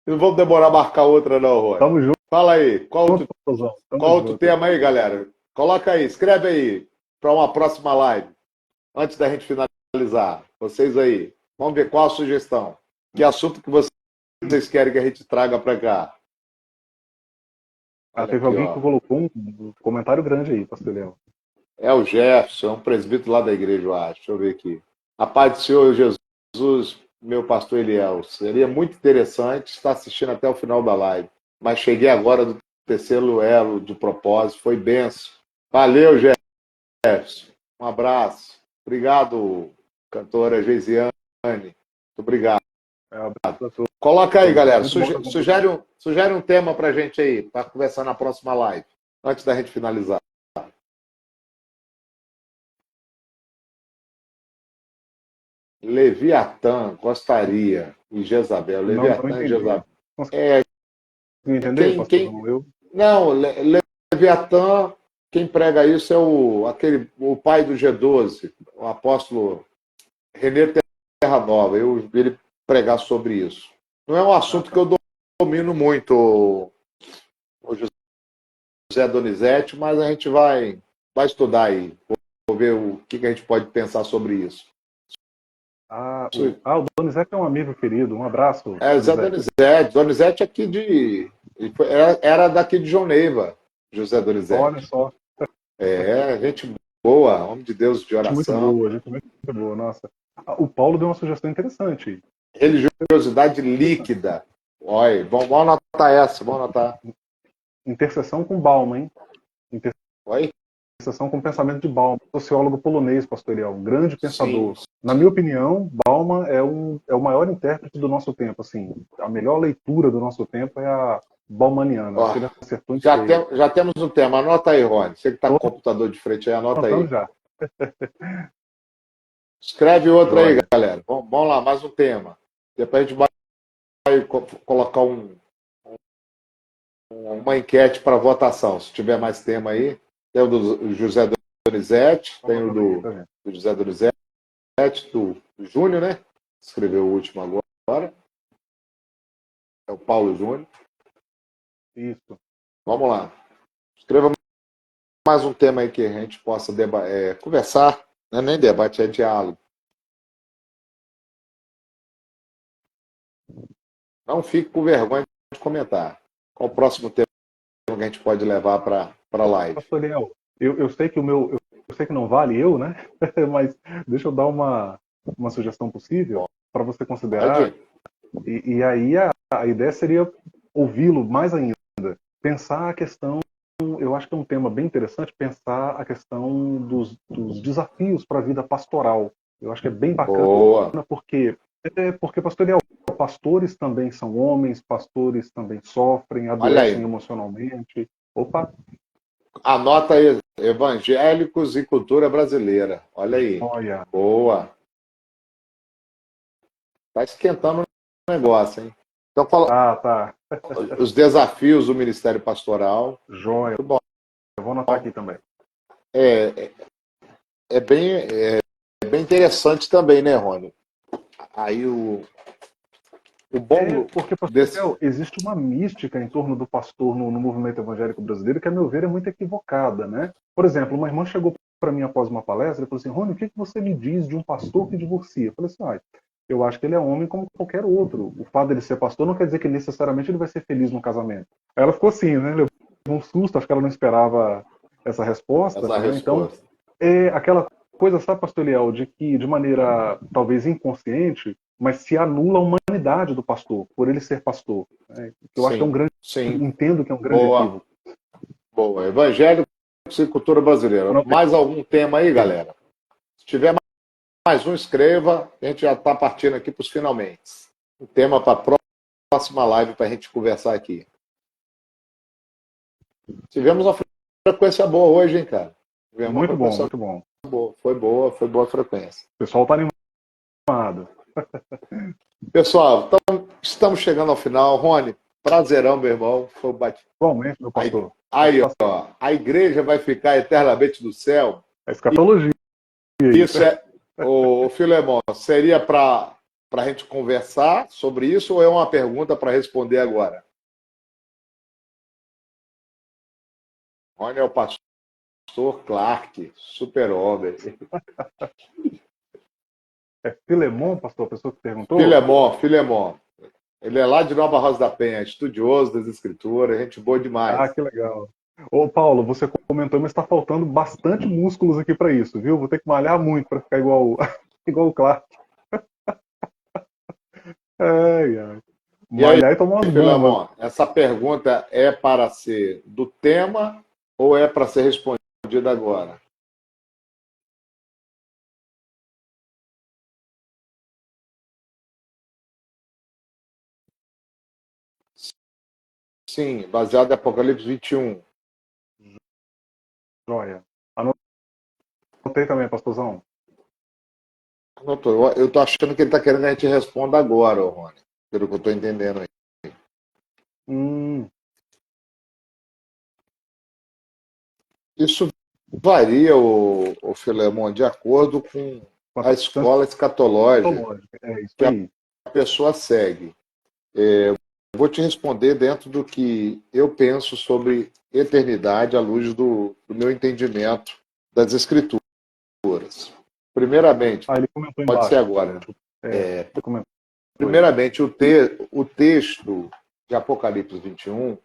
Não vamos demorar a marcar outra, não, Rony. Tamo junto. Fala aí, qual outro tema aí, galera? Coloca aí, escreve aí para uma próxima live. Antes da gente finalizar, vocês aí, vamos ver qual a sugestão. Que assunto que vocês querem que a gente traga para cá? Teve alguém que colocou um comentário grande aí, pastor Leão. É o Jefferson, um presbítero lá da igreja, eu acho. Deixa eu ver aqui. A paz do Senhor Jesus, meu pastor Eliel. Seria muito interessante estar assistindo até o final da live. Mas cheguei agora do terceiro elo de propósito. Foi benção. Valeu, Jefferson. Um abraço. Obrigado, cantora Geisiane. Muito obrigado. Coloca aí, galera. Sugere um tema pra gente aí, para conversar na próxima live, antes da gente finalizar. Leviatã, gostaria. E Jezabel. Leviatã e Jezabel. Entendeu, pastor? Não, Leviatã, quem prega isso é o pai do G12, o apóstolo René Terra Nova. Eu vi ele pregar sobre isso. Não é um assunto que eu domino muito, o José Donizete, mas a gente vai estudar aí. Vou ver o que a gente pode pensar sobre isso. O Donizete é um amigo querido. Um abraço. Zé Donizete. Donizete aqui era daqui de João Neiva, José Donizete. Olha só. Gente boa, homem de Deus de oração. Gente muito boa, nossa. O Paulo deu uma sugestão interessante. Religiosidade líquida. Olha, vamos anotar essa, vamos anotar. Interseção com Bauman, hein? Oi? Interseção com o pensamento de Bauman, sociólogo polonês, pastor Eliel, um grande pensador. Sim. Na minha opinião, Bauman é o maior intérprete do nosso tempo. Assim, a melhor leitura do nosso tempo é a baumaniana. Ele acertou já temos um tema. Anota aí, Rony. Você que está com o computador de frente aí, anota aí. Já. Escreve outro aí, galera. Vamos lá, mais um tema. Depois a gente vai colocar uma enquete para votação. Se tiver mais tema aí, tem o do José Donizete, tem o do José Donizete, do Júnior, né? Escreveu o último agora. É o Paulo Júnior. Isso. Vamos lá. Escreva mais um tema aí que a gente possa conversar. Não é nem debate, é diálogo. Não fique com vergonha de comentar. Qual o próximo tema que a gente pode levar para a live? Pastor Eliel, eu sei que eu sei que não vale eu, né? Mas deixa eu dar uma sugestão possível para você considerar. E aí a ideia seria ouvi-lo mais ainda. Pensar a questão, eu acho que é um tema bem interessante, pensar a questão dos desafios para a vida pastoral. Eu acho que é bem bacana, porque pastor Eliel, pastores também são homens, pastores também sofrem, adoecem emocionalmente. Opa! Anota aí, evangélicos e cultura brasileira. Olha aí. Olha. Boa. Tá esquentando o negócio, hein? Então, fala tá. Os desafios do Ministério Pastoral. Joia. Muito bom. Eu vou anotar aqui também. É bem interessante também, né, Rony? Aí o bom... porque, pastor, existe uma mística em torno do pastor no movimento evangélico brasileiro que, a meu ver, é muito equivocada, né? Por exemplo, uma irmã chegou para mim após uma palestra e falou assim: Rony, o que você me diz de um pastor que divorcia? Eu falei assim: eu acho que ele é homem como qualquer outro. O fato dele ser pastor não quer dizer que necessariamente ele vai ser feliz no casamento. Aí ela ficou assim, né? Levou um susto, acho que ela não esperava essa resposta. Então, é aquela coisa, sabe, pastor Eliel, de que, de maneira talvez inconsciente, mas se anula a humanidade do pastor, por ele ser pastor. Né? Eu acho que é um grande... Entendo que é um grande equívoco. Boa. Evangélico e cultura brasileira. Mais algum tema aí, galera? Se tiver mais um, escreva. A gente já está partindo aqui para os finalmente. Um tema para a próxima live para a gente conversar aqui. Tivemos uma frequência boa hoje, hein, cara? Muito bom. Foi boa a frequência. O pessoal está animado. Pessoal, então, estamos chegando ao final. Rony, prazerão, meu irmão. Foi igualmente, meu pastor. Aí, ó, a igreja vai ficar eternamente no céu. A escatologia. Isso é, ô Filemon, seria para a gente conversar sobre isso ou é uma pergunta para responder agora? Rony é o pastor Clark, super-homem. É Filemon, pastor, a pessoa que perguntou? Filemon. Ele é lá de Nova Rosa da Penha, estudioso das escrituras, gente boa demais. Que legal. Ô, Paulo, você comentou, mas está faltando bastante músculos aqui para isso, viu? Vou ter que malhar muito para ficar igual o Clark. Malhar e tomar umas bombas. Essa pergunta é para ser do tema ou é para ser respondida respondida agora. Sim, baseado em Apocalipse 21. Joia. Anotei também, pastorzão. Anotou. Eu tô achando que ele está querendo que a gente responda agora, ô Rony. Pelo que eu estou entendendo aí. Hum, Isso varia, o Filemon, de acordo com com a a escola escatológica teológica. É isso que a aí. pessoa segue. Eu vou te responder dentro do que eu penso sobre eternidade à luz do meu entendimento das Escrituras. Primeiramente, Ele comentou pode ser embaixo. agora. Ele comentou aí. Primeiramente, o texto de Apocalipse 21,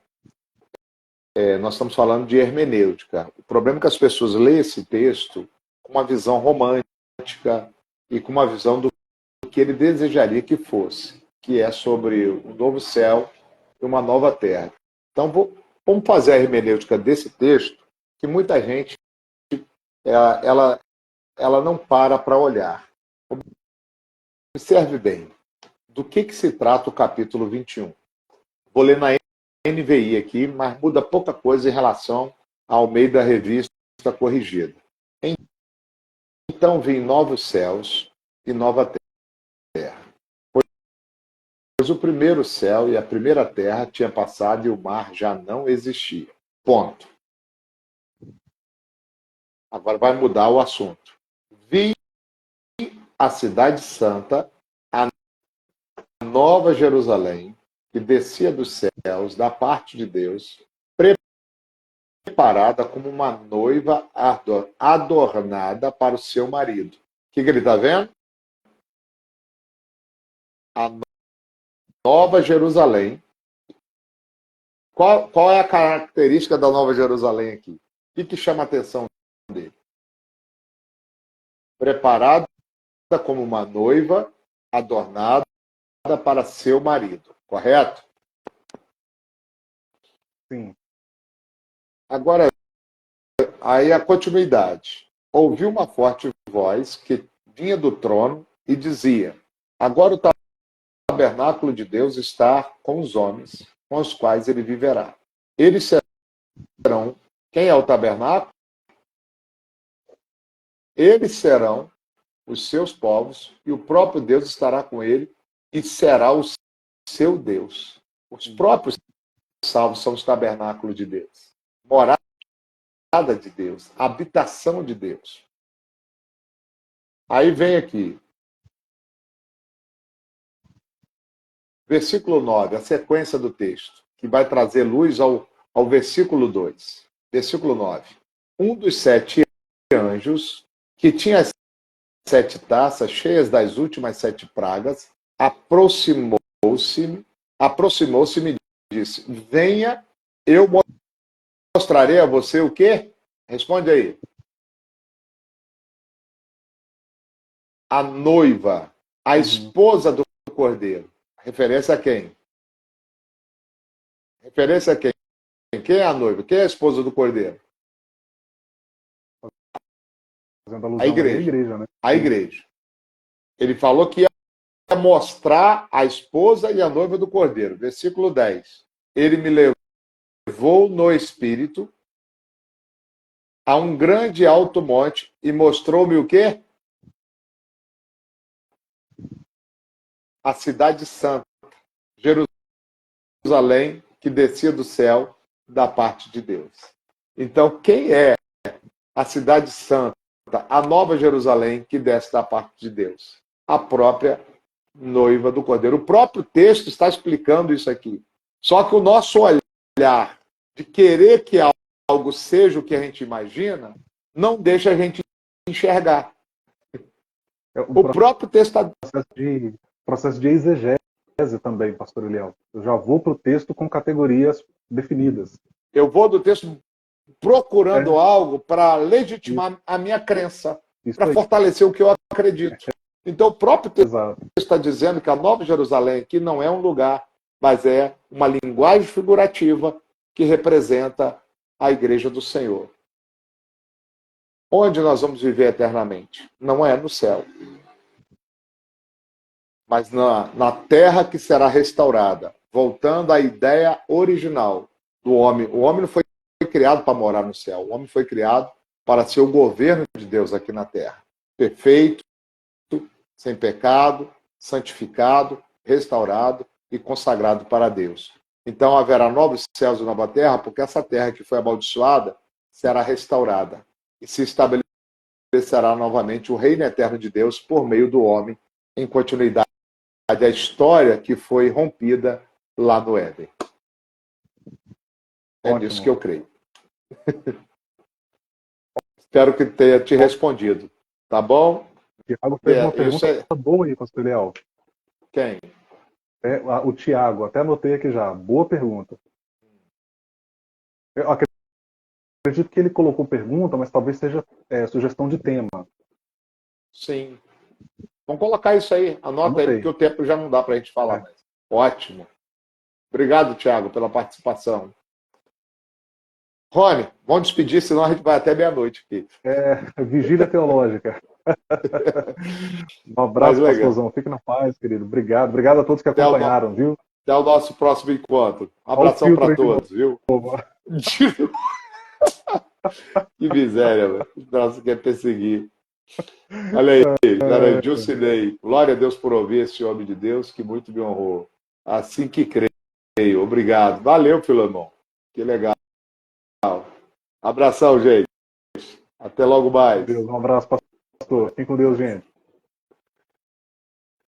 nós estamos falando de hermenêutica. O problema é que as pessoas lêem esse texto com uma visão romântica e com uma visão do que ele desejaria que fosse, que é sobre um novo céu e uma nova terra. Então, vamos fazer a hermenêutica desse texto, que muita gente ela não para olhar. Observe bem, do que se trata o capítulo 21. Vou ler na NVI aqui, mas muda pouca coisa em relação ao meio da revista corrigida. Então vi novos céus e nova terra. Pois o primeiro céu e a primeira terra tinha passado e o mar já não existia. Ponto. Agora vai mudar o assunto. Vi a cidade santa, a nova Jerusalém, que descia dos céus, da parte de Deus, preparada como uma noiva adornada para o seu marido. O que ele está vendo? A Nova Jerusalém. Qual é a característica da Nova Jerusalém aqui? O que chama a atenção dele? Preparada como uma noiva adornada para seu marido. Correto? Sim. Agora, aí a continuidade. Ouvi uma forte voz que vinha do trono e dizia: agora o tabernáculo de Deus está com os homens, com os quais ele viverá. Eles serão. Quem é o tabernáculo? Eles serão os seus povos, e o próprio Deus estará com ele e será o seu Deus. Os próprios salvos são os tabernáculos de Deus. Morada de Deus, habitação de Deus. Aí vem aqui. Versículo 9, a sequência do texto, que vai trazer luz ao versículo 2. Versículo 9. Um dos 7 anjos, que tinha as 7 taças cheias das últimas 7 pragas, aproximou-se e me disse: venha, eu mostrarei a você o quê? Responde aí. A noiva, a esposa do cordeiro. Referência a quem? Referência a quem? Quem é a noiva? Quem é a esposa do cordeiro? Fazendo alusão A igreja. à igreja, né? A igreja. Ele falou que ia mostrar a esposa e a noiva do cordeiro. Versículo 10. Ele me levou no espírito a um grande alto monte e mostrou-me o quê? A cidade santa, Jerusalém, que descia do céu da parte de Deus. Então, quem é a cidade santa, a nova Jerusalém, que desce da parte de Deus? A própria noiva do Cordeiro. O próprio texto está explicando isso aqui. Só que o nosso olhar de querer que algo seja o que a gente imagina, não deixa a gente enxergar. O próprio texto está... Processo de exegese também, pastor Eliel. Eu já vou para o texto com categorias definidas. Eu vou do texto procurando algo para legitimar a minha crença, para fortalecer o que eu acredito. Então, o próprio texto está dizendo que a Nova Jerusalém aqui não é um lugar, mas é uma linguagem figurativa que representa a igreja do Senhor. Onde nós vamos viver eternamente? Não é no céu, mas na terra que será restaurada, voltando à ideia original do homem. O homem não foi criado para morar no céu, o homem foi criado para ser o governo de Deus aqui na terra. Perfeito, sem pecado, santificado, restaurado e consagrado para Deus. Então haverá novos céus e nova terra, porque essa terra que foi amaldiçoada será restaurada e se estabelecerá novamente o reino eterno de Deus por meio do homem, em continuidade à história que foi rompida lá no Éden. É nisso que eu creio. Espero que tenha te respondido. Tá bom? Tiago fez uma pergunta boa aí, pastor Eliel. Quem? O Tiago, até anotei aqui já. Boa pergunta. Eu acredito que ele colocou pergunta, mas talvez seja sugestão de tema. Sim. Vamos colocar isso aí. Anota aí, porque o tempo já não dá para a gente falar mais. Ótimo. Obrigado, Tiago, pela participação. Rony, vamos despedir, senão a gente vai até meia-noite aqui. Vigília teológica. Um abraço, pastorzão. Fique na paz, querido. Obrigado. Obrigado a todos que acompanharam, viu? Até o nosso próximo encontro. Um abração para todos, viu? Que miséria, velho. Nossa, quer perseguir. Olha aí, cara, Jucinei. Glória a Deus por ouvir esse homem de Deus que muito me honrou. Assim que creio. Obrigado. Valeu, Filemão. Que legal. Abração, gente. Até logo mais. Um abraço, pastor. Fique com Deus, gente.